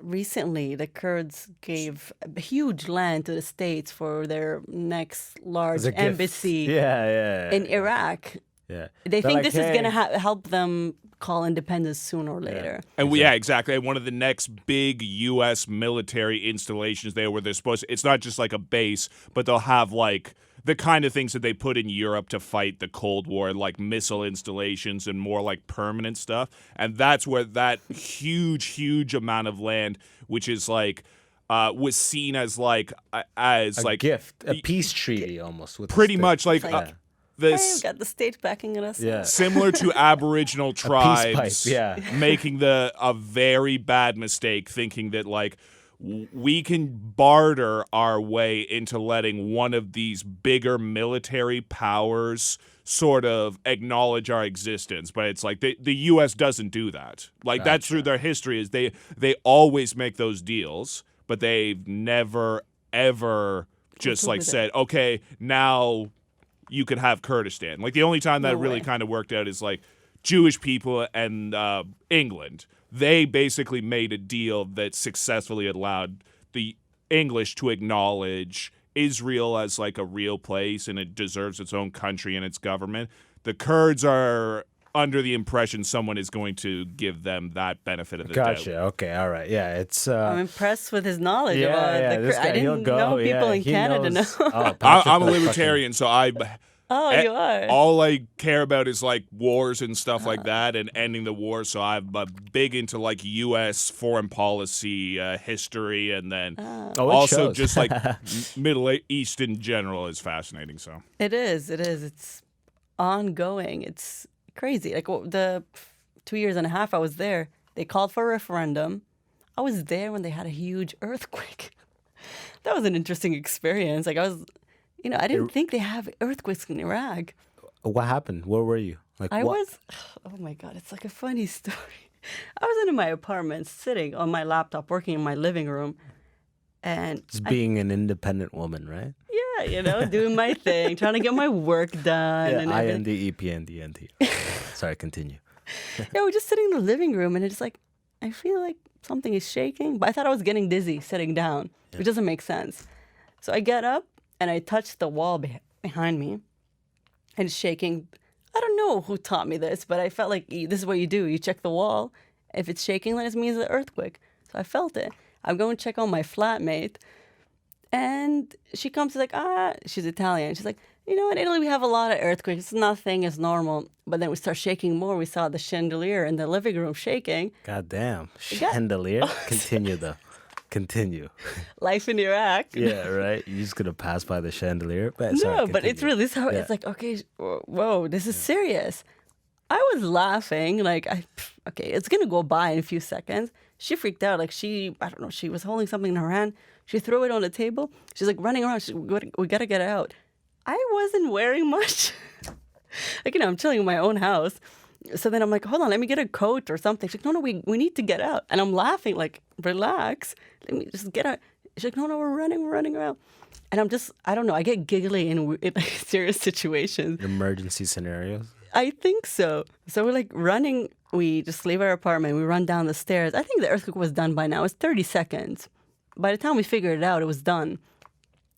recently the Kurds gave huge land to the States for their next large As a gift. embassy Yeah. in Iraq. Yeah. They They're think like, this is "Hey." going to help them call independence sooner or later. And yeah, exactly. And one of the next big U.S. military installations there where they're supposed to, it's not just like a base, but they'll have like the kind of things that they put in Europe to fight the Cold War, like missile installations and more like permanent stuff. And that's where that huge amount of land, which is like, was seen as like, A gift, a peace treaty almost. With the pretty state. much like Yeah. this. Got the state backing us. Yeah. Similar to Aboriginal tribes pipe, yeah. making a very bad mistake thinking that like we can barter our way into letting one of these bigger military powers sort of acknowledge our existence, but it's like the US doesn't do that. Like that's through their history is they always make those deals, but they've never ever just like said, okay, now you could have Kurdistan. Like the only time that really kind of worked out is like Jewish people and England. They basically made a deal that successfully allowed the English to acknowledge Israel as like a real place and it deserves its own country and its government. The Kurds are under the impression someone is going to give them that benefit of the doubt. Gotcha. Okay. All right. Yeah. It's. I'm impressed with his knowledge Yeah, about yeah, the this guy, I he'll didn't go, know people yeah, in he Canada knows. know. Oh, I'm a Patrick, libertarian, so Oh, you are. all I care about is like wars and stuff like that and ending the war. So I'm big into like U.S. foreign policy history, and then it also shows. just like Middle East in general is fascinating. So It is. It's ongoing. It's crazy. Like the 2.5 years I was there, they called for a referendum. I was there when they had a huge earthquake. That was an interesting experience. Like I was, I didn't think they have earthquakes in Iraq. What happened? Where were you? Like I what? was, oh my God, it's like a funny story. I was in my apartment sitting on my laptop working in my living room. And Just being an independent woman, right? yeah, doing my thing, trying to get my work done. Yeah. and everything. INDEPNDNT. Sorry. Continue. Yeah, we're just sitting in the living room, and it's like, I feel like something is shaking. But I thought I was getting dizzy sitting down, which doesn't make sense. So I get up, and I touch the wall behind me, and it's shaking. I don't know who taught me this, but I felt like this is what you do. You check the wall. If it's shaking, then it means an earthquake. So I felt it. I'm going to check on my flatmate, and she comes, she's like, she's Italian. She's like, in Italy we have a lot of earthquakes. It's nothing, it's normal. But then we start shaking more. We saw the chandelier in the living room shaking. God damn. Chandelier. Continue though. Continue. Life in Iraq. Yeah, right. You're just gonna pass by the chandelier. But No, but it's really, it's like, okay, whoa, this is serious. I was laughing, like, okay, it's gonna go by in a few seconds. She freaked out, like I don't know, she was holding something in her hand. She threw it on the table. She's like running around. We gotta get it out. I wasn't wearing much. Like, I'm chilling in my own house. So then I'm like, hold on, let me get a coat or something. She's like, no, we need to get out. And I'm laughing, like, relax. Let me just get out. She's like, no, we're running around. And I'm just, I don't know, I get giggly in like, serious situations. emergency scenarios. I think so. So we're like running. We just leave our apartment. We run down the stairs. I think the earthquake was done by now. It's 30 seconds. By the time we figured it out, it was done.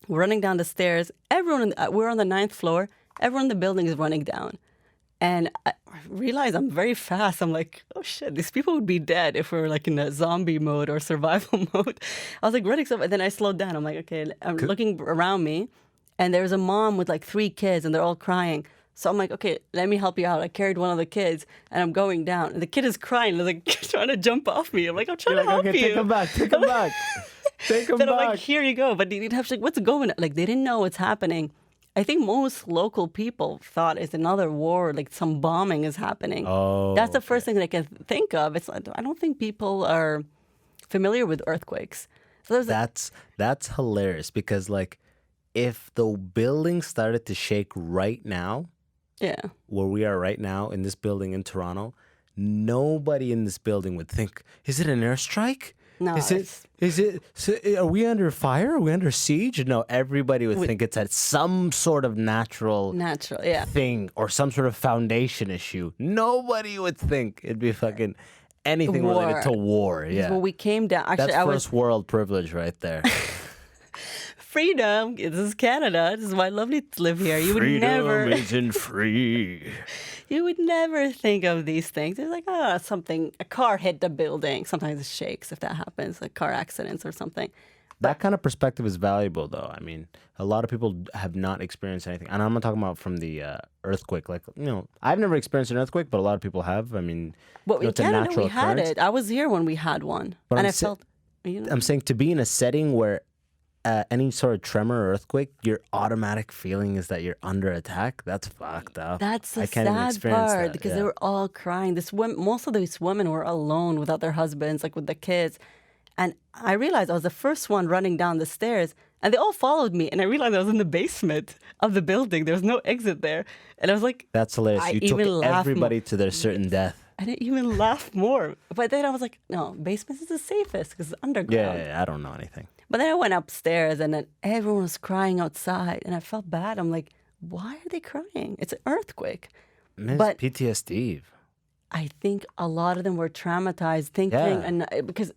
We're running down the stairs. We're on the 9th floor. Everyone in the building is running down. And I realize I'm very fast. I'm like, oh shit, these people would be dead if we were like in a zombie mode or survival mode. I was like running stuff, and then I slowed down. I'm like, okay, I'm looking around me, and there's a mom with like 3 kids, and they're all crying. So I'm like, okay, let me help you out. I carried one of the kids, and I'm going down. And the kid is crying, like trying to jump off me. I'm like, I'm trying to help okay, you. take him back. Take him back. Take him Then back. I'm like, here you go. But you'd have to like, what's going on? Like, they didn't know what's happening. I think most local people thought it's another war, like some bombing is happening. Oh, That's the first thing that I can think of. It's I don't think people are familiar with earthquakes. So there's That's hilarious because like if the building started to shake right now, yeah. where we are right now in this building in Toronto, nobody in this building would think, is it an airstrike? No, Is it? Are we under fire? Are we under siege? No, everybody would think it's at some sort of natural yeah. thing or some sort of foundation issue. Nobody would think it'd be fucking anything related to war. Yeah, When we came down, actually, that's first world privilege right there. Freedom. This is Canada. This is why I love to live here. You would never. Freedom isn't free. You would never think of these things. It's like, a car hit the building. Sometimes it shakes if that happens, like car accidents or something. That kind of perspective is valuable, though. I mean, a lot of people have not experienced anything. And I'm not talking about from the earthquake. Like, I've never experienced an earthquake, but a lot of people have. I mean, Well, in it's a Canada, natural we had occurrence. it. I was here when we had one. But and I'm I felt, I'm saying to be in a setting where any sort of tremor or earthquake, your automatic feeling is that you're under attack. That's fucked up. that's the I can't even sad experience part that, because yeah. they were all crying. Most of these women were alone without their husbands, like with the kids. And I realized I was the first one running down the stairs, and they all followed me. And I realized I was in the basement of the building. There was no exit there. And I was like, That's hilarious. I You even took laughed everybody to their certain death. I didn't even laugh more. But then I was like, no, basement is the safest because it's underground. Yeah, I don't know anything. But then I went upstairs and then everyone was crying outside. And I felt bad. I'm like, why are they crying? It's an earthquake. Miss But- PTSD. I think a lot of them were traumatized thinking, Yeah. and because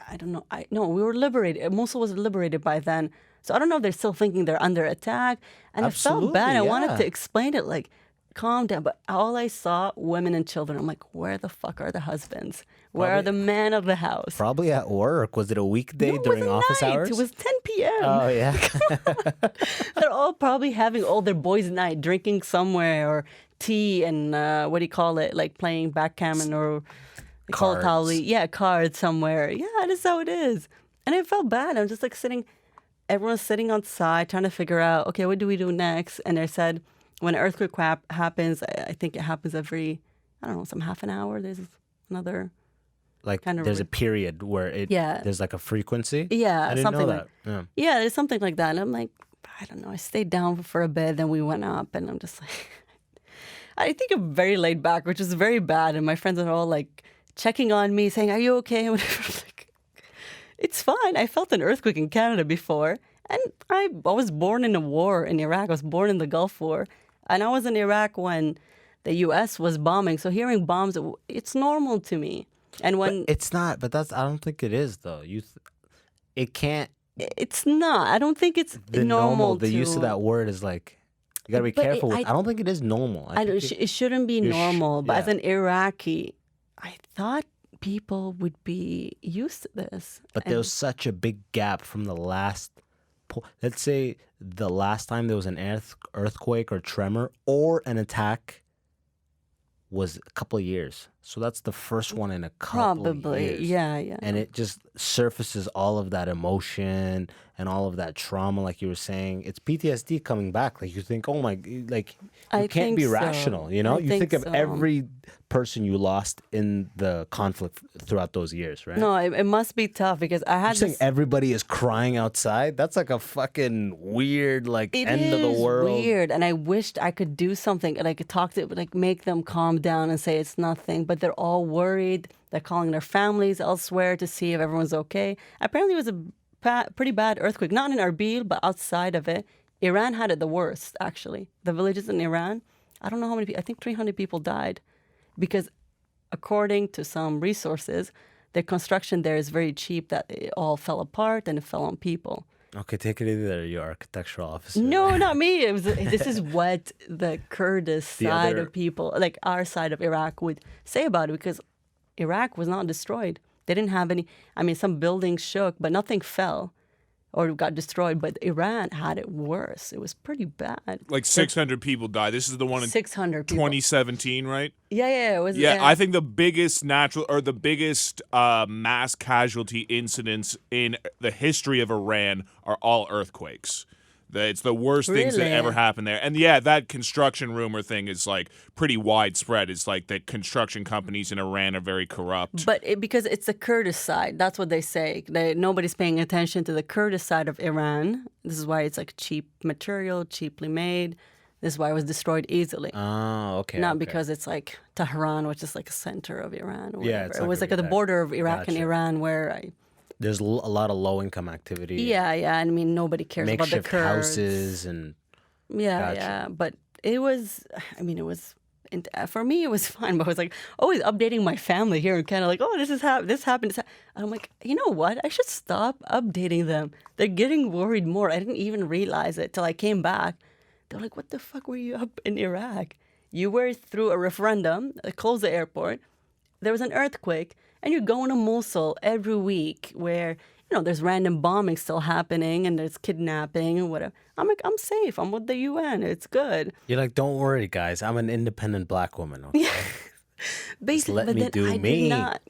I don't know, we were liberated. Mosul was liberated by then. So I don't know if they're still thinking they're under attack. And I felt bad. I Absolutely, wanted yeah. to explain it like, calm down. But all I saw, women and children. I'm like, where the fuck are the husbands? Where are the men of the house? Probably at work. Was it a weekday No, it during was office night. hours? It was 10 p.m. Oh, yeah. They're all probably having all their boys' night, drinking somewhere, or tea and what do you call it? Like playing backgammon or they call it Cards. probably, cards somewhere. Yeah, that's how it is. And I felt bad. I'm just like everyone's sitting outside trying to figure out, okay, what do we do next? And they said when an earthquake happens, I think it happens every, I don't know, some half an hour. There's another. Like Kind of there's a period where there's like a frequency. Yeah, I didn't something know like that. Yeah. Yeah, there's something like that. And I'm like, I don't know. I stayed down for a bit, then we went up, and I'm just like, I think I'm very laid back, which is very bad. And my friends are all like checking on me, saying, "Are you okay?" And whatever. I'm like, it's fine. I felt an earthquake in Canada before, and I was born in a war in Iraq. I was born in the Gulf War, and I was in Iraq when the U.S. was bombing. So hearing bombs, it's normal to me. And when It's not, but I don't think it is though. It can't. it's not, I don't think it's The normal. the use of that word is like, you gotta be But careful with. I I don't think it is normal. I don't, it shouldn't be you're normal, but as yeah. an Iraqi, I thought people would be used to this. But there was such a big gap from the last. Let's say the last time there was an earthquake or tremor or an attack was a couple of years. So that's the first one in a couple of Probably, years. yeah. And it just surfaces all of that emotion and all of that trauma, like you were saying. It's PTSD coming back. Like you think, oh my, like you I can't think be so. rational. You know, I you think think of so. every person you lost in the conflict throughout those years, right? No, it must be tough because I had You're saying this. everybody is crying outside. That's like a fucking weird, like It end of the is world. weird, and I wished I could do something and I could talk to, like, make them calm down and say it's nothing. But they're all worried. They're calling their families elsewhere to see if everyone's okay. Apparently, it was a pretty bad earthquake, not in Erbil, but outside of it. Iran had it the worst, actually. The villages in Iran, I don't know how many people. I think 300 people died because, according to some resources, the construction there is very cheap. That it all fell apart and it fell on people. Okay, take it easy there, you architectural officer. No, not me. It was, this is what the Kurdish side other- of people, like our side of Iraq, would say about it because Iraq was not destroyed. They didn't have any, I mean, some buildings shook, but nothing fell or got destroyed. But Iran had it worse. It was pretty bad. Like 600 people died. This is the one in 600 people. 2017, right? Yeah, it was. Yeah, I think the biggest mass casualty incidents in the history of Iran are all earthquakes. It's the worst things that Really? ever happened there. And yeah, that construction rumor thing is like pretty widespread. It's like that construction companies in Iran are very corrupt. But because it's the Kurdish side, that's what they say. Nobody's paying attention to the Kurdish side of Iran. This is why it's like cheap material, cheaply made. This is why it was destroyed easily. Oh, okay. Not okay. because it's like Tehran, which is like a center of Iran. Or Yeah, whatever. it's It not was gonna like be at the that. border of Iraq and Gotcha. Iran where There's a lot of low-income activity. yeah, I mean, nobody cares about the Makeshift Kurds. houses and Yeah, Gotcha. yeah. But it was, I mean, it was, for me, it was fine. But I was like always updating my family here in Canada, like, oh, this happened. And I'm like, you know what? I should stop updating them. They're getting worried more. I didn't even realize it till I came back. They're like, what the fuck were you up in Iraq? You were through a referendum, closed the airport. There was an earthquake, and you're going to Mosul every week where, there's random bombing still happening and there's kidnapping and whatever. I'm like, I'm safe. I'm with the UN. It's good. you're like, don't worry, guys. I'm an independent black woman. Okay? Basically, let but me then do I me. did not.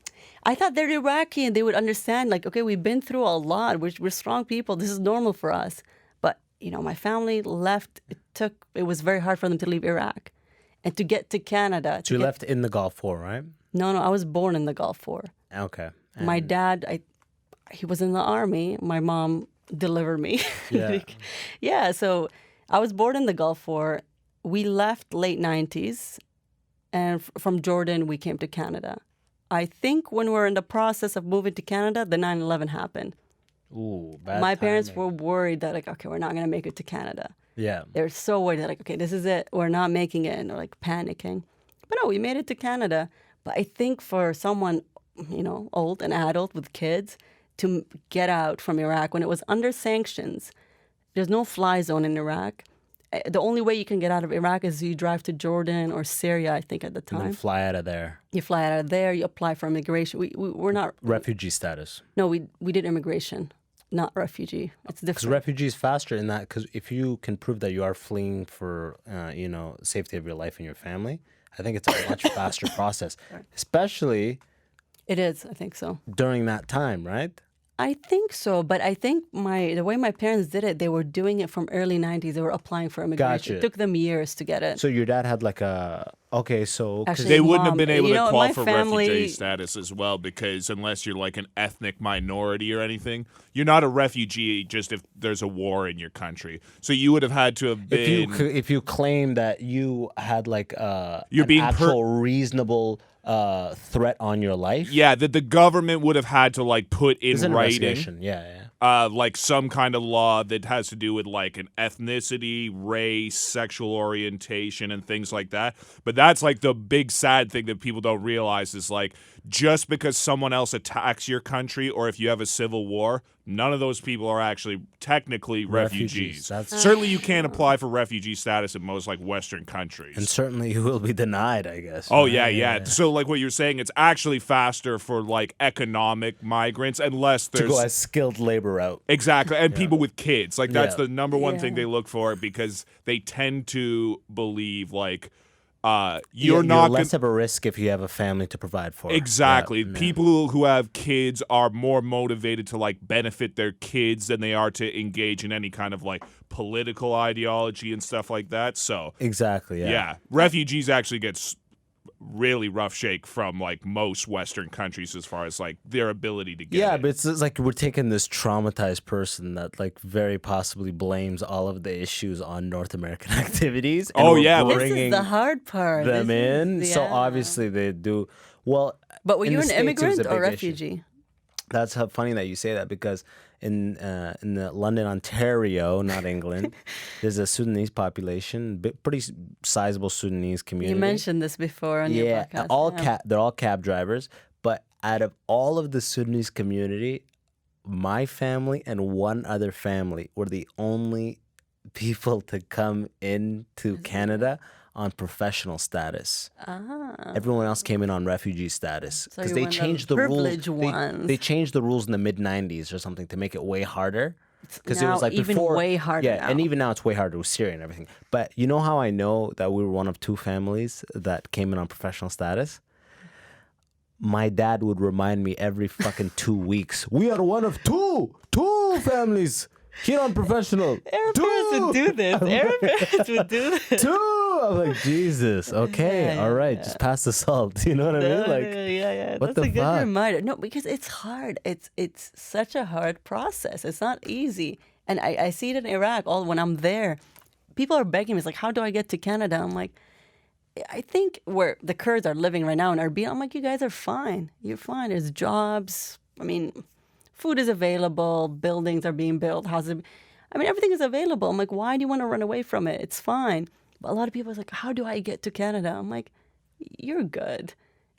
I thought they're Iraqi and they would understand, like, okay, we've been through a lot. We're strong people. This is normal for us. But, my family left. It was very hard for them to leave Iraq and to get to Canada. So you left in the Gulf War, right? No, I was born in the Gulf War. Okay. My dad, he was in the army. My mom delivered me. Yeah. Yeah, so I was born in the Gulf War. We left late 90s, and from Jordan, we came to Canada. I think when we were in the process of moving to Canada, the 9/11 happened. Ooh, bad My parents timing. were worried that, like, okay, we're not going to make it to Canada. Yeah. They're so worried. They're like, okay, this is it. We're not making it. And they're like panicking. But no, we made it to Canada. But I think for someone, old, an adult with kids, to get out from Iraq when it was under sanctions, there's no fly zone in Iraq. The only way you can get out of Iraq is you drive to Jordan or Syria, I think, at the And then time. fly out of there. You fly out of there, you apply for immigration. We're not, Refugee status. no, we did immigration, not refugee. It's Because different. refugee is faster in that, because if you can prove that you are fleeing for, safety of your life and your family, I think it's a much faster process, especially It is, I think so. during that time, right? I think so, but I think the way my parents did it, they were doing it from early 90s. They were applying for immigration. Gotcha. It took them years to get it. So your dad had like a, okay, so 'cause Actually, They wouldn't have Mom, been able to my qualify for family, refugee status as well, because unless you're like an ethnic minority or anything, you're not a refugee just if there's a war in your country. So you would have had to have been. if you claim that you had like You're an being actual reasonable threat on your life, Yeah, that the government would have had to like put in it's an writing. investigation. Yeah. Like some kind of law that has to do with like an ethnicity, race, sexual orientation, and things like that. But that's like the big sad thing that people don't realize is like just because someone else attacks your country or if you have a civil war, none of those people are actually technically refugees. That's- Certainly you can't apply for refugee status in most like Western countries. And certainly you will be denied, I guess. Oh, right? yeah. So, like what you're saying, it's actually faster for, like, economic migrants unless To there's... go as skilled labor route. Exactly. And people with kids. Like, that's Yeah. the number one thing Yeah. they look for because they tend to believe, like, Yeah, you're not... less of a risk if you have a family to provide for. Exactly. Yeah. People who have kids are more motivated to, like, benefit their kids than they are to engage in any kind of, like, political ideology and stuff like that. So, Exactly, yeah. Refugees actually get really rough shake from like most Western countries as far as like their ability to get Yeah, it. but it's like we're taking this traumatized person that like very possibly blames all of the issues on North American activities. And Oh, we're yeah, but- This is bringing the hard part. them This in. is- So yeah. obviously they do. Well, But were in you the an States, it was immigrant a or big issue. refugee? That's how funny that you say that because in the London, Ontario, not England, there's a Sudanese population, pretty sizable Sudanese community. You mentioned this before on your Yeah, podcast. they're all cab drivers. But out of all of the Sudanese community, my family and one other family were the only people to come into Canada on professional status. Everyone else came in on refugee status So because you're they one of the changed the rules. privileged ones. They changed the rules in the mid '90s or something to make it way harder. Because it now was like even before, way harder Yeah, and now. even now it's way harder with Syria and everything. But you know how I know that we were one of two families that came in on professional status? My dad would remind me every fucking 2 weeks. We are one of two families You're unprofessional. Arab parents would do this. Arab parents would do this. Two. I'm like, Jesus. Okay, Yeah, all right. Just pass the salt. You know what I mean? Like, yeah. what That's the a good fuck? reminder. No, because it's hard. It's such a hard process. It's not easy. And I see it in Iraq. When I'm there, people are begging me. It's like, how do I get to Canada? I'm like, I think where the Kurds are living right now in Erbil, I'm like, you guys are fine. You're fine. There's jobs. I mean, food is available. Buildings are being built. Houses. I mean, everything is available. I'm like, why do you want to run away from it? It's fine. But a lot of people are like, how do I get to Canada? I'm like, you're good.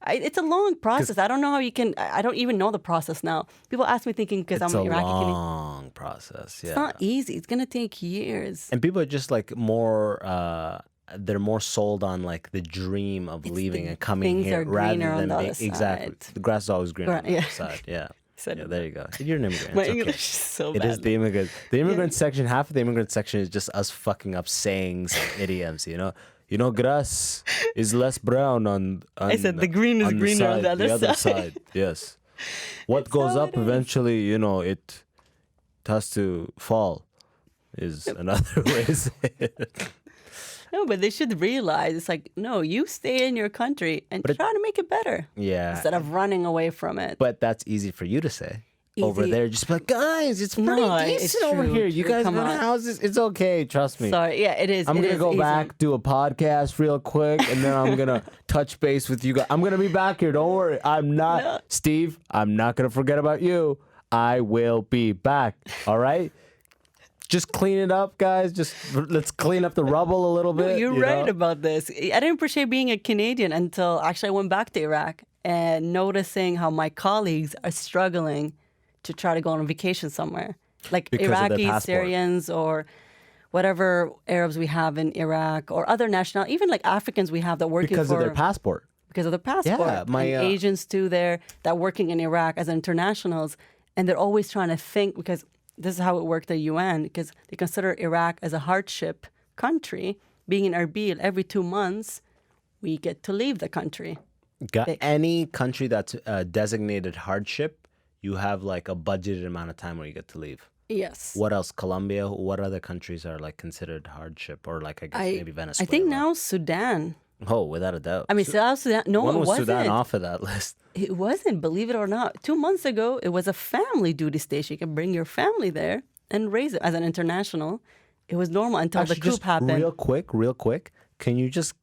It's a long process. I don't know how you can. I don't even know the process now. People ask me thinking because I'm it's a Iraqi. long process. Yeah. It's not easy. It's gonna take years. And people are just like more. They're more sold on like the dream of leaving the and coming things here are rather greener on than the other exactly. side. The grass is always greener on the Yeah. other side. Yeah. Said Yeah, it there you go. You're an immigrant. My It's okay. English is so It bad. is the immigrant. The immigrant section. Half of the immigrant section is just us fucking up sayings and idioms. You know, grass is less brown on. I said the green is on greener on side, the other side. Yes. What goes how up it is. eventually, it has to fall. Is another way to say it. No, but they should realize it's like, no, you stay in your country and try to make it better Yeah. instead of running away from it. But that's easy for you to say. Over Easy. there, just be like, guys, it's pretty No, decent it's over true, here. You true. guys Come rent on. houses. It's okay. Trust me. Sorry, yeah, it is. I'm it gonna is go easy. back, do a podcast real quick, and then I'm gonna touch base with you guys. I'm gonna be back here. Don't worry. I'm not No. Steve. I'm not gonna forget about you. I will be back. All right. Just clean it up, guys. Just let's clean up the rubble a little No, bit. you're you right know? about this. I didn't appreciate being a Canadian until actually I went back to Iraq and noticing how my colleagues are struggling to try to go on vacation somewhere. Like Because of their Iraqis, passport. Syrians, or whatever Arabs we have in Iraq, or other national, even like Africans we have that working because for of their passport. because of their passport. Yeah, my, and Asians too there that working in Iraq as internationals, and they're always trying to think because this is how it worked at UN because they consider Iraq as a hardship country. Being in Erbil every 2 months, we get to leave the country. Got any country that's designated hardship, you have like a budgeted amount of time where you get to leave. Yes. What else? Colombia? What other countries are like considered hardship, or like I guess maybe Venezuela? I think now Sudan. Oh, without a doubt. I mean, South Sudan. No, when it was wasn't. Sudan off of that list? It wasn't, believe it or not. 2 months ago, it was a family duty station. You can bring your family there and raise it as an international. It was normal until Actually, the coup just happened. real quick. Can you just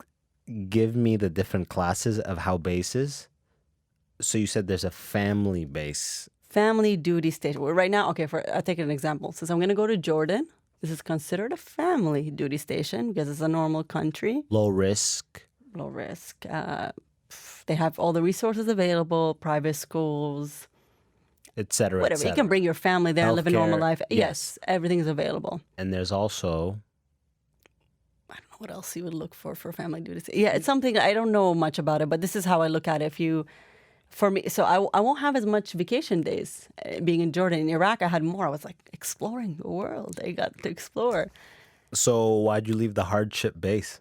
give me the different classes of how base is? So you said there's a family base. Family duty station. Well, right now, okay, I'll take an example. Since I'm going to go to Jordan, this is considered a family duty station because it's a normal country, Low risk. low risk. They have all the resources available, private schools, etc. whatever. You can bring your family there, live a normal Healthcare, life. yes. Yes, everything is available. And there's also I don't know what else you would look for family duties. Yeah, it's something I don't know much about it, but this is how I look at it. For me, so I won't have as much vacation days being in Jordan. In Iraq, I had more. I was like exploring the world. I got to explore. So why'd you leave the hardship base?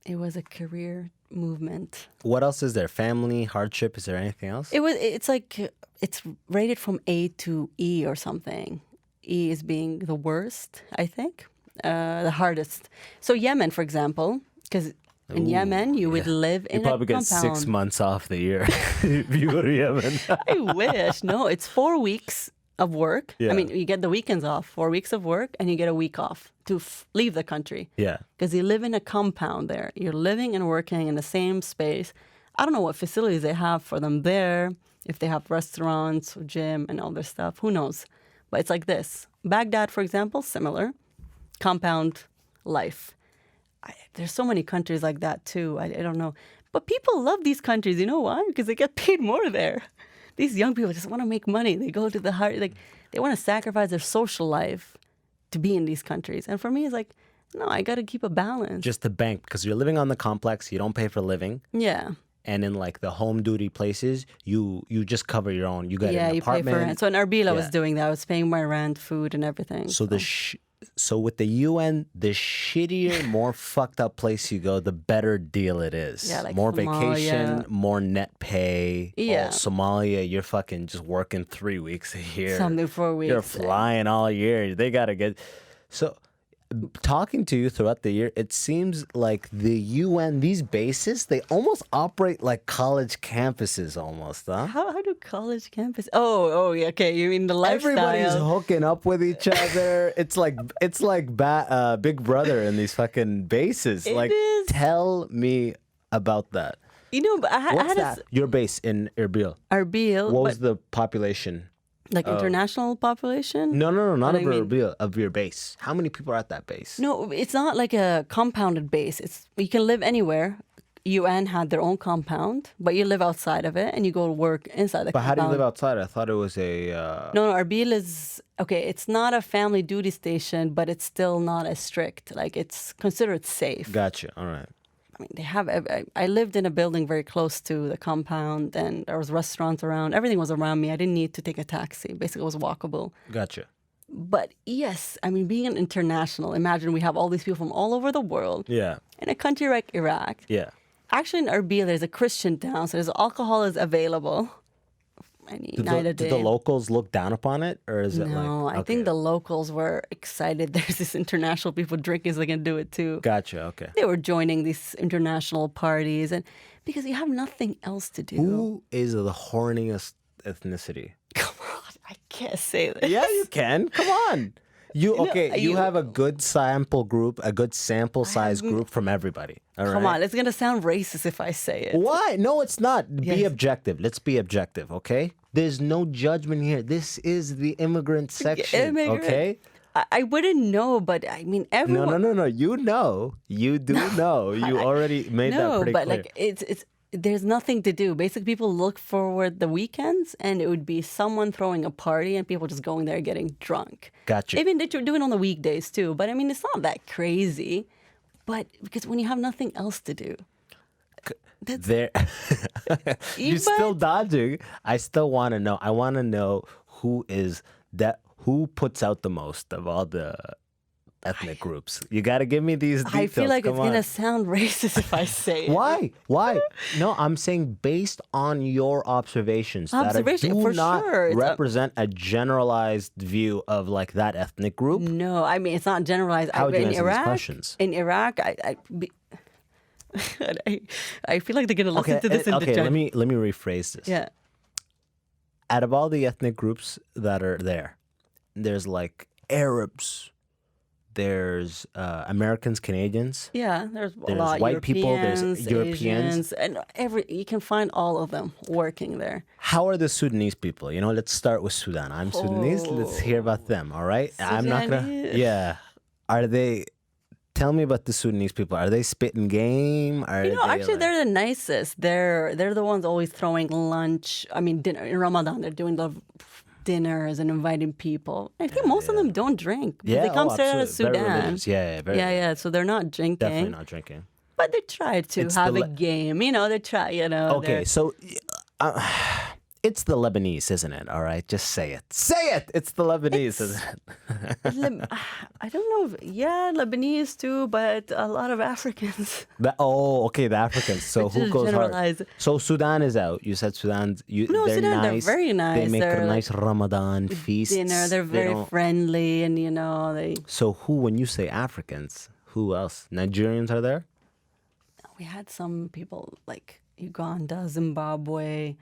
It was a career movement. What else is there? Family, hardship, is there anything else? It's like it's rated from A to E or something. E is being the worst, I think, the hardest. So Yemen, for example, because in Yemen you would live in You probably a get compound. 6 months off the year if you go to Yemen. I wish. No, it's 4 weeks of work. Yeah. I mean, you get the weekends off, 4 weeks of work, and you get a week off to leave the country. Yeah. Because you live in a compound there. You're living and working in the same space. I don't know what facilities they have for them there, if they have restaurants, or gym, and all this stuff. Who knows? But it's like this. Baghdad, for example, similar. Compound life. There's so many countries like that, too. I don't know. But people love these countries. You know why? Because they get paid more there. These young people just want to make money. They go to the hard, they want to sacrifice their social life to be in these countries. And for me, it's like, no, I got to keep a balance. Just the bank, because you're living on the complex, you don't pay for living. Yeah. And in like the home duty places, you just cover your own. You got Yeah, an you pay apartment. for rent. So in Erbil, I was Yeah. doing that. I was paying my rent, food, and everything. So So with the UN, the shittier, more fucked up place you go, the better deal it is. Yeah, like more Somalia. vacation, more net pay. Yeah. Oh, Somalia, you're fucking just working 3 weeks a year. Something 4 weeks. You're flying all year. They gotta get. So, talking to you throughout the year, it seems like the UN, these bases, they almost operate like college campuses, almost, huh? How do college campus? Oh, yeah. Okay, you mean the lifestyle? Everybody's hooking up with each other. It's like Big Brother in these fucking bases. It like, is. tell me about that. You know, but I What's had that? Your base in Erbil. Erbil. What was but, the population? like international population? No, not What of I mean- Erbil, of your base. How many people are at that base? No, it's not like a compounded base. It's you can live anywhere. UN had their own compound, but you live outside of it and you go to work inside the But how compound. do you live outside? I thought it was a. No, Erbil is okay. It's not a family duty station, but it's still not as strict. Like it's considered safe. Gotcha. All right. I mean, they have. I lived in a building very close to the compound, and there was restaurants around. Everything was around me. I didn't need to take a taxi. Basically, it was walkable. Gotcha. But yes, I mean, being an international, imagine we have all these people from all over the world Yeah. in a country like Iraq. Yeah. Actually, in Erbil, there's a Christian town, so there's alcohol is available. Any Did night the, of day. did the locals look down upon it, or is it like? No, I think the locals were excited. There's this international people drinking, so they can do it too. Gotcha. Okay. They were joining these international parties, and because you have nothing else to do. Who is the horniest ethnicity? Come on, I can't say this. Yeah, you can. Come on. You okay? You you- have a good sample group, a good sample size group from everybody. All Come right? on, it's gonna sound racist if I say it. Why? No, it's not. Be Yes. objective. Let's be objective, okay? There's no judgment here. This is the immigrant section, Immigrant. okay? I wouldn't know, but I mean, No, everyone. no. You know. You do know. You already made that No, pretty but clear. like it's there's nothing to do. Basically, people look forward the weekends, and it would be someone throwing a party and people just going there getting drunk. Gotcha. Even they do it on the weekdays too. But I mean, it's not that crazy. But because when you have nothing else to do, There, you're still But- dodging. I still want to know. I want to know who is that. Who puts out the most of all the ethnic groups? You got to give me these details. I feel like Come it's gonna on. sound racist if I say it. Why? Why? No, I'm saying based on your observations Observation, that do for not sure. It's a- represent a generalized view of like that ethnic group. No, I mean it's not generalized. How would you in answer these Iraq, questions? In Iraq, I feel like they're gonna listen to this. Okay. Let me rephrase this. Yeah. Out of all the ethnic groups that are there, there's like Arabs, there's Americans, Canadians. Yeah, there's a There's lot. white people, there's Europeans, Europeans. Asians, and you can find all of them working there. How are the Sudanese people? You know, let's start with Sudan. I'm Sudanese. Let's hear about them. All right. I'm not gonna. Sudanese. Yeah. Are they? Tell me about the Sudanese people. Are they spitting game? Are You know, they, actually, like- they're the nicest. They're the ones always throwing lunch. I mean, dinner in Ramadan. They're doing the dinners and inviting people. I think most of them don't drink. Because they come straight out of absolutely. Very Sudan. religious. Yeah, very Yeah. So they're not drinking. Definitely not drinking. But they try to It's have the a game. You know, they try. You know. Okay, they're- so it's the Lebanese, isn't it? All right, just say it. Say it. It's the Lebanese, isn't it? I don't know. Yeah, Lebanese too, but a lot of Africans. Okay, the Africans. So who Just goes generalize. hard? So Sudan is out. You said Sudan's. No, they're Sudan, they're nice. very They nice. make They're a like nice Ramadan feast. Dinner. They're very friendly, and you know they. So who, when you say Africans, who else? Nigerians are there? We had some people like Uganda, Zimbabwe,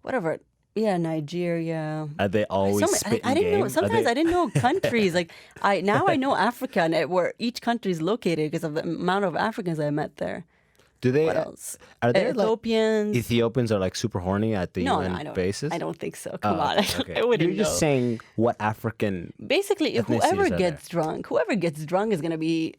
whatever. Yeah, Nigeria. Are they always spitting I didn't game? know. Are Sometimes they- I didn't know countries. Like I know Africa and where each country is located because of the amount of Africans I met there. Do they? What else? Are there like Ethiopians? Ethiopians are like super horny at the no, UN I don't. basis? I don't think so. Come Oh, on, okay. I wouldn't You're just know. saying what African. Basically, if ethnicities whoever are gets drunk, is going to be,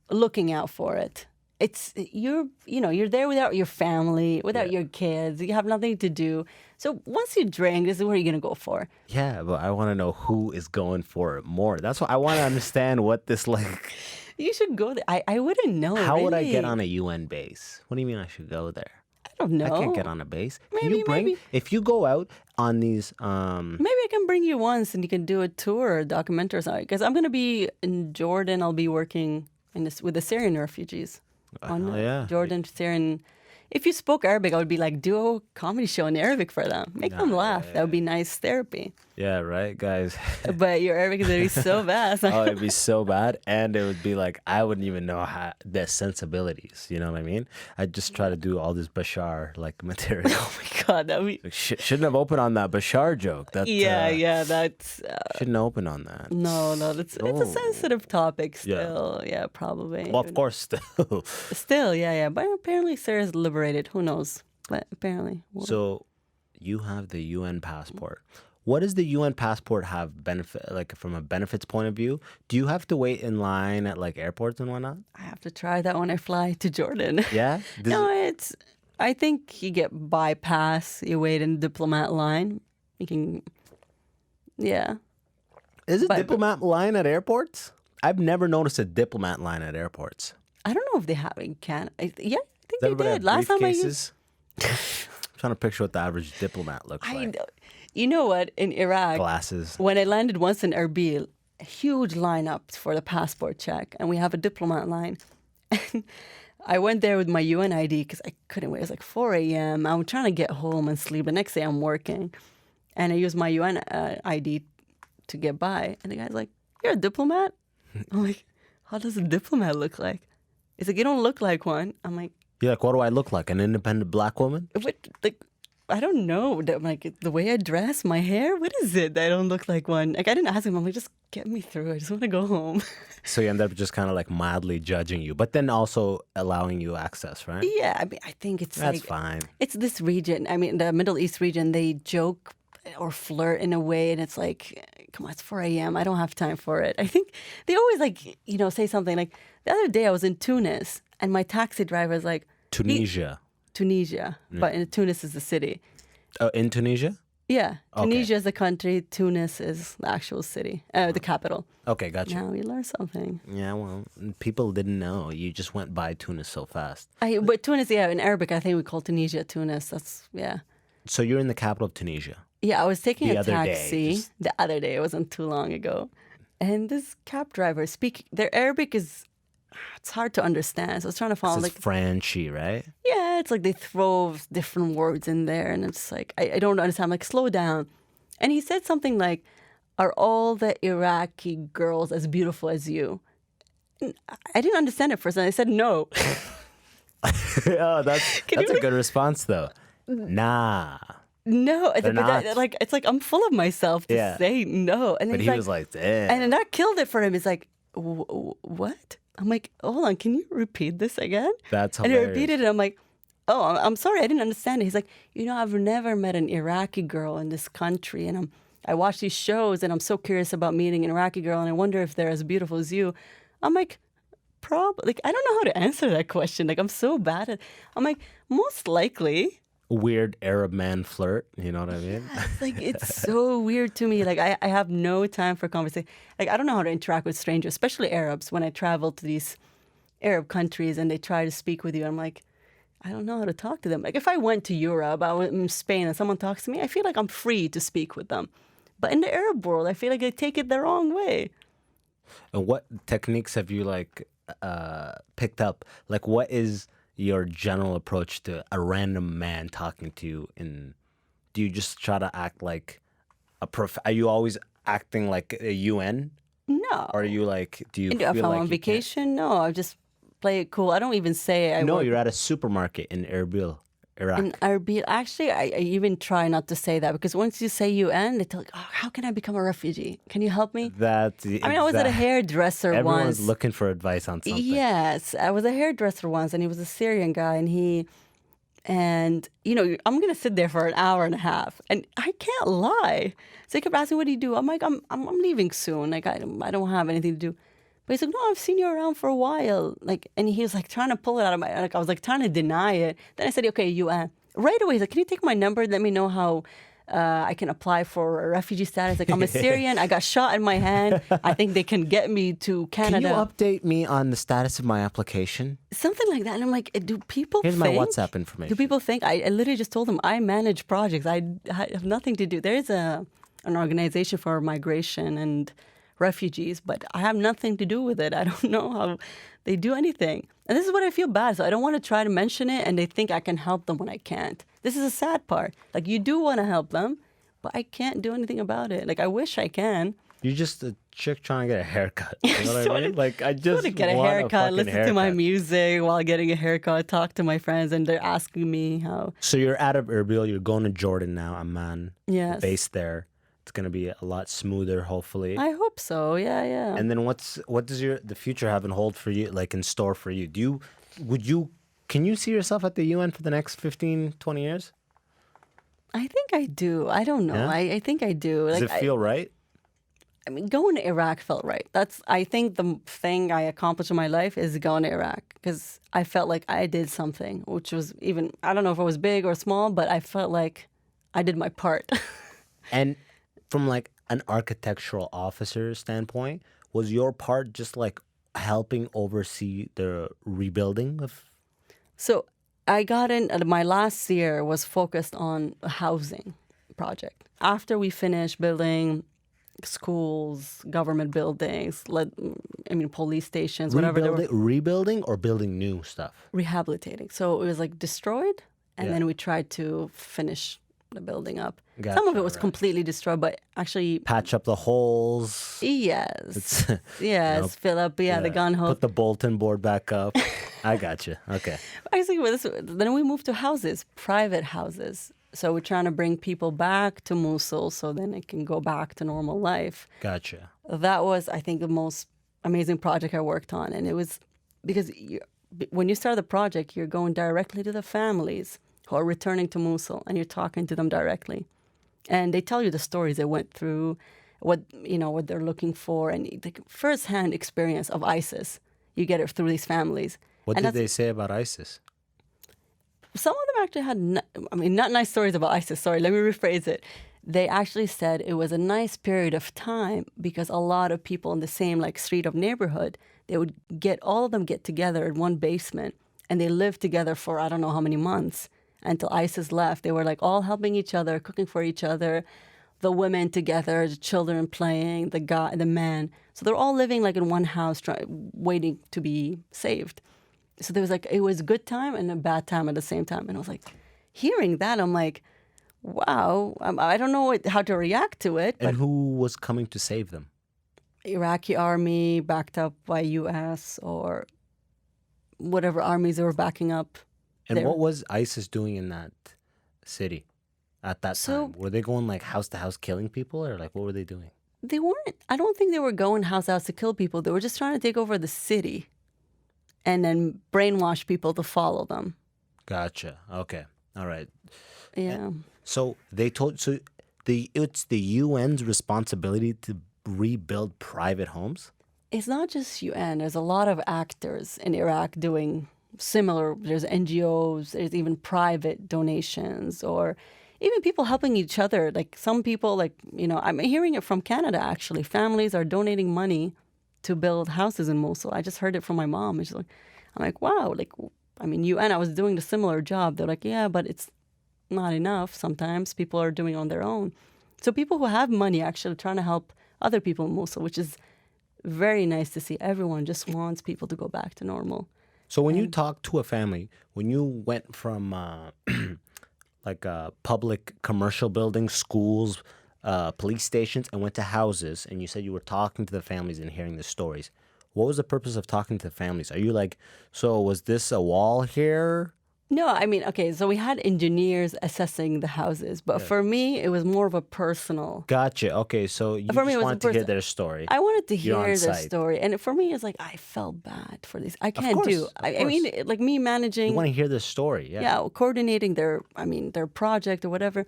looking out for it. It's you're there without your family, without your kids. You have nothing to do. So once you drink, this is what you're going to go for. Yeah, but I want to know who is going for it more. That's why I want to understand what this like. You should go there. I wouldn't know. How would I get really. on a UN base? What do you mean I should go there? don't know. I can't get on a base. Can Maybe, you bring maybe. if you go out on these Maybe I can bring you once and you can do a tour or a documentary or something. Because I'm going to be in Jordan. I'll be working with the Syrian refugees. Jordan, Syrian. If you spoke Arabic, I would be like, do a comedy show in Arabic for them. Make them laugh. That would be nice therapy. Yeah, right, guys. But your Arabic is going to be so bad. Oh, it'd be so bad, and it would be like I wouldn't even know how the sensibilities. You know what I mean? I'd just try to do all this Bashar like material. Oh my God, that would be... Like, shouldn't have opened on that Bashar joke. That that's... shouldn't have opened on that. No, it's a sensitive topic still. Yeah, probably. Well, of course, still. Still, yeah. But apparently Syria's liberated. Who knows? But apparently. So you have the UN passport. What does the UN passport have benefit, like from a benefits point of view? Do you have to wait in line at like airports and whatnot? I have to try that when I fly to Jordan. Yeah? I think you get bypass, you wait in diplomat line. You can, yeah. Is it diplomat line at airports? I've never noticed a diplomat line at airports. I don't know if they have in Canada. I think Does they everybody did. have Last time I used... briefcases? I'm trying to picture what the average diplomat looks like. You know what? In Iraq, Glasses. when I landed once in Erbil, a huge lineup for the passport check, and we have a diplomat line. And I went there with my UN ID because I couldn't wait. It was like 4 a.m. I'm trying to get home and sleep. The next day I'm working, and I used my UN ID to get by. And the guy's like, "You're a diplomat?" I'm like, "How does a diplomat look like?" He's like, "You don't look like one." I'm like, You're like, what do I look like? An independent black woman? like, I don't know. Like, the way I dress, my hair, what is it? I don't look like one. Like, I didn't ask him. I'm like, just get me through. I just want to go home. So you end up just kind of like mildly judging you, but then also allowing you access, right? Yeah, I mean, I think it's That's like... fine. It's this region. I mean, the Middle East region, they joke or flirt in a way, and it's like, come on, it's 4 a.m. I don't have time for it. I think they always like, say something like, the other day I was in Tunis, and my taxi driver is like... Tunisia. But in Tunis is the city. Oh, in Tunisia? Yeah. Okay. Tunisia is the country. Tunis is the actual city, the capital. Okay, gotcha. Now we learned something. Yeah, well, people didn't know. You just went by Tunis so fast. But Tunis, in Arabic, I think we call Tunisia Tunis. That's, yeah. So you're in the capital of Tunisia. Yeah, I was taking The a other day, taxi the other day. It wasn't too long ago. And this cab driver their Arabic is... It's hard to understand. So I was trying to follow. It's Frenchy, right? Yeah, it's like they throw different words in there, and it's like I don't understand. I'm like, slow down. And he said something like, "Are all the Iraqi girls as beautiful as you?" And I didn't understand it first, and I said no. Oh, that's a good response, though. Nah. No, They're not. it's like I'm full of myself to say no. And But he's he was like, damn. and then that killed it for him. He's like, what? I'm like, hold on, can you repeat this again? That's And hilarious. he repeated it. I'm like, oh, I'm sorry, I didn't understand it. He's like, I've never met an Iraqi girl in this country, and I watch these shows, and I'm so curious about meeting an Iraqi girl, and I wonder if they're as beautiful as you. I'm like, probably. Like, I don't know how to answer that question. Like, I'm so bad at. I'm like, most likely. Weird Arab man flirt, you know what I mean? It's so weird to me. Like, I have no time for conversation. Like, I don't know how to interact with strangers, especially Arabs. When I travel to these Arab countries and they try to speak with you, I'm like, I don't know how to talk to them. Like, if I went to Europe, I went in Spain, and someone talks to me, I feel like I'm free to speak with them. But in the Arab world, I feel like they take it the wrong way. And what techniques have you picked up? Like, what is your general approach to a random man talking to you? Do you just try to act like are you always acting like a UN? No. Or are you like, do you If feel I'm like on vacation, no, I just play it cool. I don't even say No, you're at a supermarket in Erbil, Iraq. In Erbil, actually, I even try not to say that, because once you say UN, they tell you, oh, how can I become a refugee? Can you help me? I was at a hairdresser once. Everyone's looking for advice on something. Yes, I was a hairdresser once, and he was a Syrian guy, and I'm gonna sit there for an hour and a half, and I can't lie. So he kept asking, "What do you do?" I'm like, "I'm leaving soon. Like, I don't have anything to do." But he's like, "No, I've seen you around for a while." Like, and he was like trying to pull it out of I was like trying to deny it. Then I said, "Okay, UN." Right away, he's like, "Can you take my number? Let me know how I can apply for a refugee status. Like, I'm a Syrian. I got shot in my hand. I think they can get me to Canada. Can you update me on the status of my application? Something like that. And I'm like, do people Here's think... my WhatsApp information. Do people think... I literally just told them I manage projects. I have nothing to do. There is an organization for migration and refugees, but I have nothing to do with it. I don't know how they do anything. And this is what I feel bad. So I don't want to try to mention it, and they think I can help them when I can't. This is a sad part. Like, you do want to help them, but I can't do anything about it. Like, I wish I can. You're just a chick trying to get a haircut. You know what I mean? Like, I just want to get a haircut, listen to my music while getting a haircut, talk to my friends, and they're asking me how. So you're out of Erbil. You're going to Jordan now, Amman. Yes. Based there. It's going to be a lot smoother, hopefully. I hope so. Yeah. And then what does the future have in hold for you, like in store for you? Can you see yourself at the UN for the next 15, 20 years? I think I do. I don't know. Yeah? I think I do. Does it feel right? I mean, going to Iraq felt right. I think the thing I accomplished in my life is going to Iraq, because I felt like I did something, which was even, I don't know if it was big or small, but I felt like I did my part. And from like an architectural officer standpoint, was your part just like helping oversee the rebuilding of? So I got in, my last year was focused on a housing project. After we finished building schools, government buildings, police stations, whatever they were. Rebuilding or building new stuff? Rehabilitating. So it was like destroyed, and Yeah. then we tried to finish the building up. Gotcha, Some of it was right. completely destroyed, but actually, Patch up the holes. yes, Nope. fill up, the gun hole. Put the bulletin board back up. I got you. Okay. Basically, then we moved to houses, private houses. So we're trying to bring people back to Mosul so then it can go back to normal life. Gotcha. That was, I think, the most amazing project I worked on. And it was because when you start the project, you're going directly to the families who are returning to Mosul, and you're talking to them directly. And they tell you the stories they went through, what they're looking for, and the first-hand experience of ISIS. You get it through these families. What And did that's- they say about ISIS? Some of them actually had, not nice stories about ISIS. Sorry, let me rephrase it. They actually said it was a nice period of time because a lot of people in the same street of neighborhood, they would all of them get together in one basement, and they lived together for I don't know how many months until ISIS left. They were all helping each other, cooking for each other, the women together, the children playing, the man. So they're all living in one house, waiting to be saved. So there was it was a good time and a bad time at the same time. And I was hearing that, I'm wow, I don't know how to react to it. But And who was coming to save them? Iraqi army backed up by U.S. or whatever armies they were backing up. And there. what was ISIS doing in that city at that time? Were they going house to house killing people, or what were they doing? They weren't. I don't think they were going house to house to kill people. They were just trying to take over the city and then brainwash people to follow them. Gotcha. Okay. All right. Yeah. So it's the UN's responsibility to rebuild private homes? It's not just UN. There's a lot of actors in Iraq doing similar. There's NGOs. There's even private donations, or even people helping each other. Some people, I'm hearing it from Canada, actually. Families are donating money to build houses in Mosul. I just heard it from my mom. And I'm wow. UN, I was doing the similar job. They're yeah, but it's not enough. Sometimes people are doing it on their own. So people who have money actually trying to help other people in Mosul, which is very nice to see. Everyone just wants people to go back to normal. So when you talk to a family, when you went from public commercial buildings, schools, police stations, and went to houses, and you said you were talking to the families and hearing the stories, what was the purpose of talking to the families? Are you so was this a wall here? No, okay, so we had engineers assessing the houses, but for me, it was more of a personal. Gotcha. Okay, so you For me, just it was wanted a to hear person- their story. I wanted to You're on hear their site. story. And for me, it's I felt bad for these. I can't course, do. of I mean, me managing. You want to hear their story, yeah. Yeah, coordinating their project or whatever.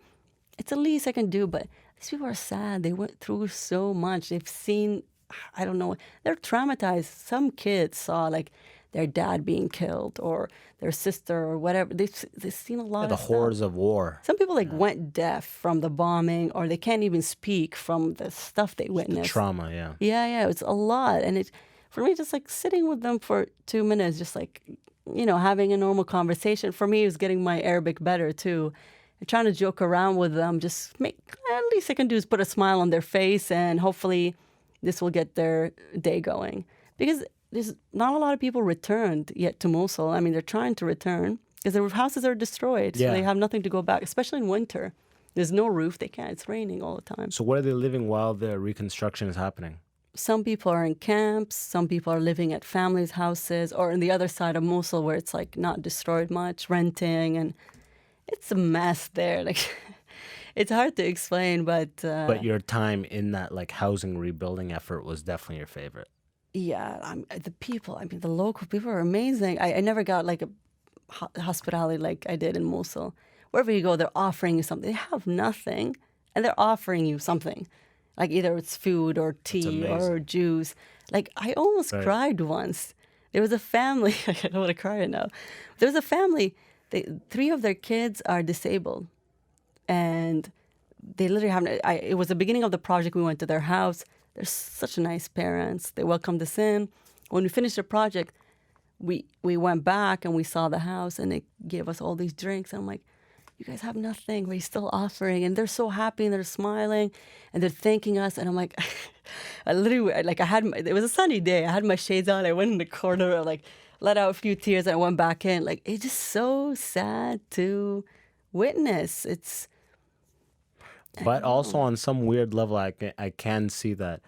It's the least I can do, but these people are sad. They went through so much. They've seen, I don't know, they're traumatized. Some kids saw their dad being killed or their sister or whatever. They've seen a lot The of stuff. horrors of war. Some people like went deaf from the bombing, or they can't even speak from the stuff they The witnessed. trauma, yeah. Yeah, it's a lot. And it, for me, just like sitting with them for 2 minutes, just like, having a normal conversation. For me, it was getting my Arabic better too. And trying to joke around with them, just at least I can do is put a smile on their face, and hopefully this will get their day going. Because there's not a lot of people returned yet to Mosul. I mean, they're trying to return because their houses are destroyed. So Yeah. they have nothing to go back, especially in winter. There's no roof. They can't. It's raining all the time. So where are they living while the reconstruction is happening? Some people are in camps. Some people are living at families' houses, or on the other side of Mosul where it's like not destroyed much, renting, and it's a mess there. Like, it's hard to explain, but But your time in that like housing rebuilding effort was definitely your favorite. yeah, the people. I mean, the local people are amazing. I never got like a hospitality like I did in Mosul. Wherever you go, they're offering you something. They have nothing, and they're offering you something. Like either it's food or tea or amazing. juice. Like I almost Right. cried once. There was a family. I don't want to cry right now. There was a family. 3 of their kids are disabled, and they literally have. It was the beginning of the project. We went to their house. They're such nice parents. They welcomed us in. When we finished the project, we went back and we saw the house, and they gave us all these drinks. And I'm like, you guys have nothing, but you're still offering. And they're so happy, and they're smiling, and they're thanking us. And I'm like, I literally, like, it was a sunny day. I had my shades on. I went in the corner, I, like, let out a few tears, and I went back in. Like, it's just so sad to witness. But also on some weird level, I can see that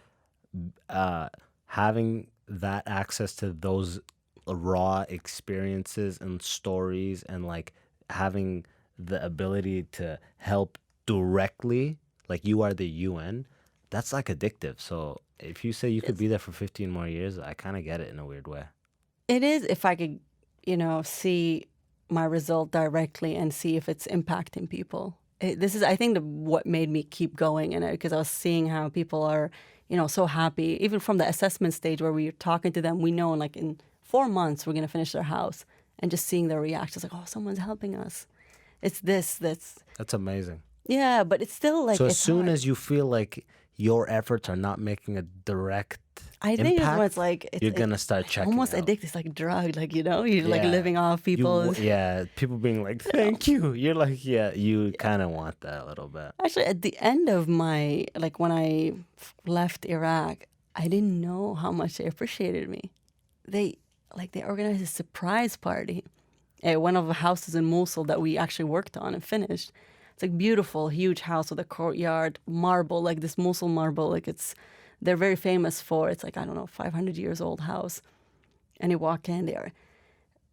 having that access to those raw experiences and stories, and like having the ability to help directly, like you are the UN, that's like addictive. So if you say you could be there for 15 more years, I kind of get it in a weird way. It is, if I could, see my result directly and see if it's impacting people. This is, I think, what made me keep going in it, because I was seeing how people are, so happy. Even from the assessment stage where we're talking to them, we know like in 4 months we're going to finish their house, and just seeing their reactions, like, oh, someone's helping us. It's That's amazing. yeah, but it's still like, So as it's soon hard. as you feel like your efforts are not making a direct I think it's impact, when it's like you're gonna start checking almost out. addicted. It's like drug, like you're like Yeah. living off people's. People being like, thank you. You're like, yeah, you kind of want that a little bit. Actually, at the end of my, like when I left Iraq, I didn't know how much they appreciated me. They organized a surprise party at one of the houses in Mosul that we actually worked on and finished. It's like beautiful, huge house with a courtyard, marble, like this Mosul marble, like they're very famous for. It's like, I don't know, 500 years old house. And you walk in there,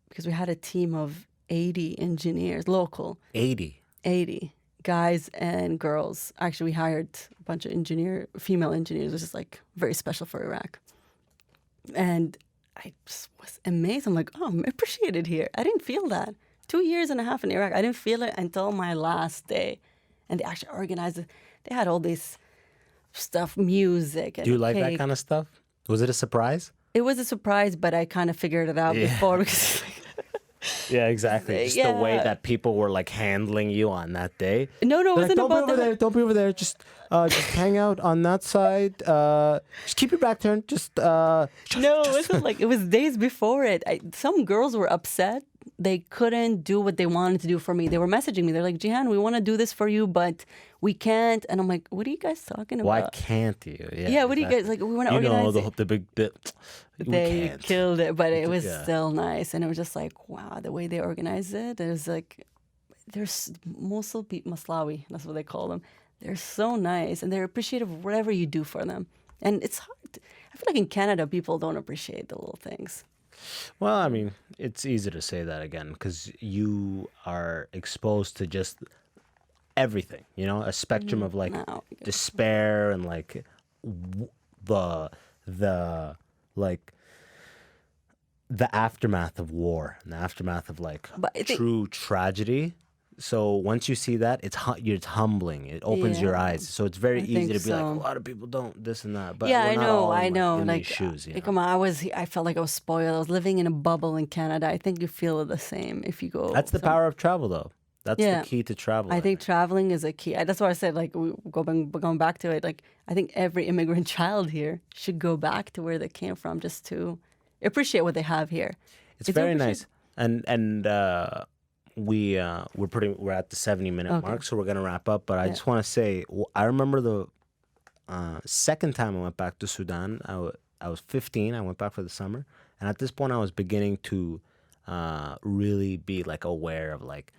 because we had a team of 80 engineers, local. 80. 80 guys and girls. Actually, we hired a bunch of female engineers, which is like very special for Iraq. And I just was amazed. I'm like, oh, I'm appreciated here. I didn't feel that. 2 years and a half in Iraq, I didn't feel it until my last day. And they actually organized it. They had all this stuff, music. And Do you like that cake. kind of stuff? Was it a surprise? It was a surprise, but I kind of figured it out before, because Yeah, exactly. Just the way Yeah. that people were like handling you on that day. No, it They're like, wasn't don't be about over there. Don't be over there. Just hang out on that side. Just keep your back turned. No, it wasn't like, it was days before it. Some girls were upset. They couldn't do what they wanted to do for me. They were messaging me. They're like, Jehan, we want to do this for you, but we can't. And I'm like, what are you guys talking about? Why can't you? Yeah, what do you guys, like, we want to organize it. the big bit. They killed it, but it was Yeah. still nice. And it was just like, wow, the way they organized it. It was like, there's Mosul Maslawi, that's what they call them. They're so nice, and they're appreciative of whatever you do for them. And it's hard. I feel like in Canada, people don't appreciate the little things. Well, I mean, it's easy to say that again because you are exposed to just everything, a spectrum of like No. despair and like the aftermath of war and the aftermath of like But I think- true tragedy. So once you see that, it's humbling. It opens your eyes. So it's very easy to be like, a lot of people don't this and that. But yeah, we're I not know, all, I know. in Like, these shoes, you know? come on, I felt like I was spoiled. I was living in a bubble in Canada. I think you feel the same if you go. That's the power of travel, though. That's the key to travel. I think traveling is a key. That's why I said, like, going back to it. Like, I think every immigrant child here should go back to where they came from, just to appreciate what they have here. It's very nice, and we're at the 70-minute mark, so we're gonna wrap up. But I just want to say, I remember the second time I went back to Sudan. I was 15. I went back for the summer, and at this point, I was beginning to really be like aware of like,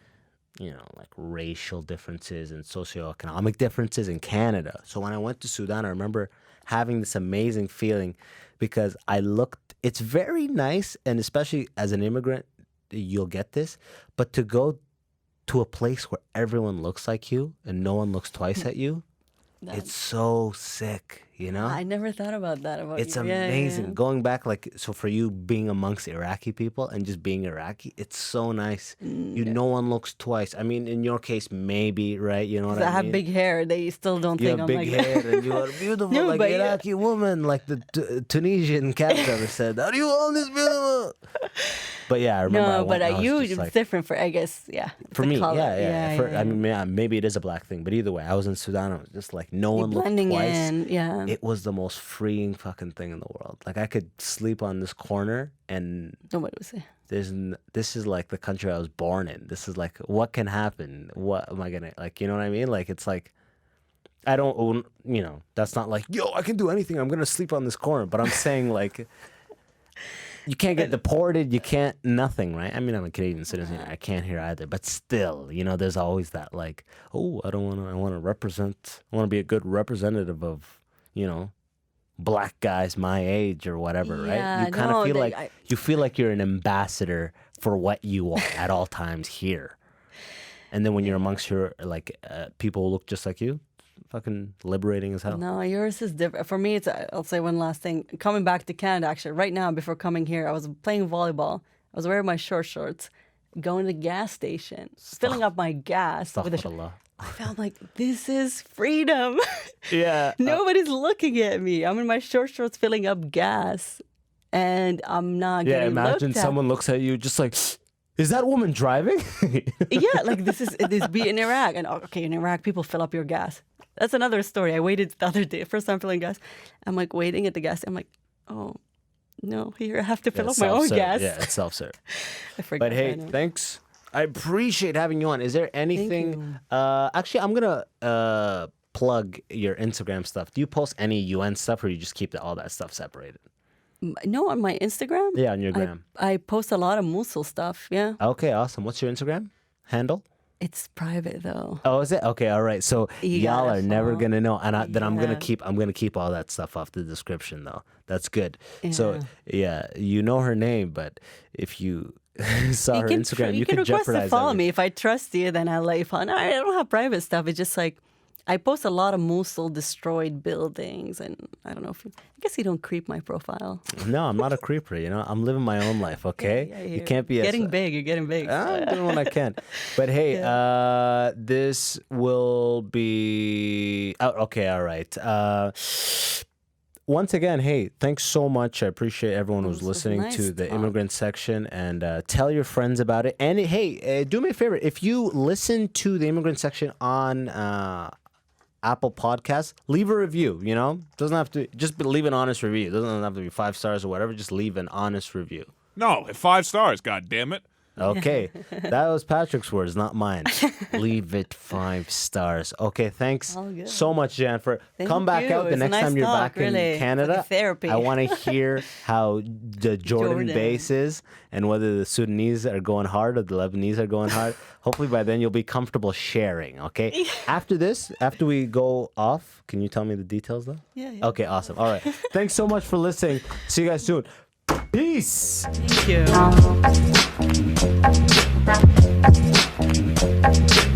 you know, like racial differences and socioeconomic differences in Canada. So when I went to Sudan, I remember having this amazing feeling because it's very nice, and especially as an immigrant, you'll get this, but to go to a place where everyone looks like you and no one looks twice at you, it's so sick, you know? I never thought about that. It's amazing. Yeah. Going back, like, so for you being amongst Iraqi people and just being Iraqi, it's so nice. No one looks twice. I mean, in your case, maybe, right? You know what I mean? I have big hair. They still don't think I'm like that. You have big hair and you are beautiful, like Iraqi woman, like the Tunisian cab driver said. Are you all this beautiful? But yeah, I remember. No, but it's different for, I guess, for me, color. I mean, maybe it is a black thing, but either way, I was in Sudan. I was just like, no one looked twice. It was the most freeing fucking thing in the world. Like, I could sleep on this corner and nobody would say. This is like the country I was born in. This is like, what can happen? What am I gonna, like, you know what I mean? Like, it's like, I don't, you know, that's not like, yo, I can do anything. I'm gonna sleep on this corner. But I'm saying, like, you can't get deported. You can't nothing, right? I mean, I'm a Canadian citizen. I can't hear either. But still, you know, there's always that, like, oh, I want to be a good representative of, you know, black guys my age or whatever, right? You kind of feel you feel like you're an ambassador for what you are at all times here. And then when you're amongst your, like, people who look just like you, fucking liberating as hell. No, yours is different. For me, I'll say one last thing. Coming back to Canada, actually, right now, before coming here, I was playing volleyball. I was wearing my short shorts, going to the gas station, filling up my gas with a I felt like, this is freedom. Yeah. Nobody's looking at me. I'm in my short shorts filling up gas, and I'm not getting looked at. Imagine someone looks at you just like, is that woman driving? Yeah, like this be in Iraq. And okay, in Iraq, people fill up your gas. That's another story. I waited the other day, first time filling gas. I'm like waiting at the gas. I'm like, oh, no, here I have to fill up my own gas. Yeah, it's self-serve. I forgot. But hey, thanks. I appreciate having you on. Is there anything? Actually, I'm gonna plug your Instagram stuff. Do you post any UN stuff, or you just keep all that stuff separated? No, on my Instagram. Yeah, on your gram. I post a lot of Mosul stuff. Yeah. Okay, awesome. What's your Instagram handle? It's private though. Oh, is it? Okay, all right. So y'all are never gonna know, and I'm gonna keep all that stuff off the description though. That's good. Yeah. So yeah, you know her name, but if you saw her Instagram, you could request jeopardize to follow me. If I trust you, then I'll let you follow. No, I don't have private stuff. It's just like I post a lot of Mosul destroyed buildings, and I don't know if I guess you don't creep my profile. No, I'm not a creeper. You know, I'm living my own life. Okay, yeah, you can't be You're getting big. I'm doing what I can. But hey, this will be out. Okay, all right. Once again, hey, thanks so much. I appreciate everyone who's listening to the Immigrant section, and tell your friends about it. And hey, do me a favor. If you listen to the Immigrant section on Apple Podcasts, leave a review, you know? Doesn't have to, just leave an honest review. It doesn't have to be 5 stars or whatever. Just leave an honest review. No, 5 stars, God damn it. Okay, that was Patrick's words, not mine. Leave it 5 stars. Okay, thanks so much, Jan, for come back out the next time you're back in Canada. Like therapy. I want to hear how the Jordan base is and whether the Sudanese are going hard or the Lebanese are going hard. Hopefully by then you'll be comfortable sharing, okay? After this, after we go off, can you tell me the details though? Yeah. Okay, awesome. All right. Thanks so much for listening. See you guys soon. Peace. Thank you.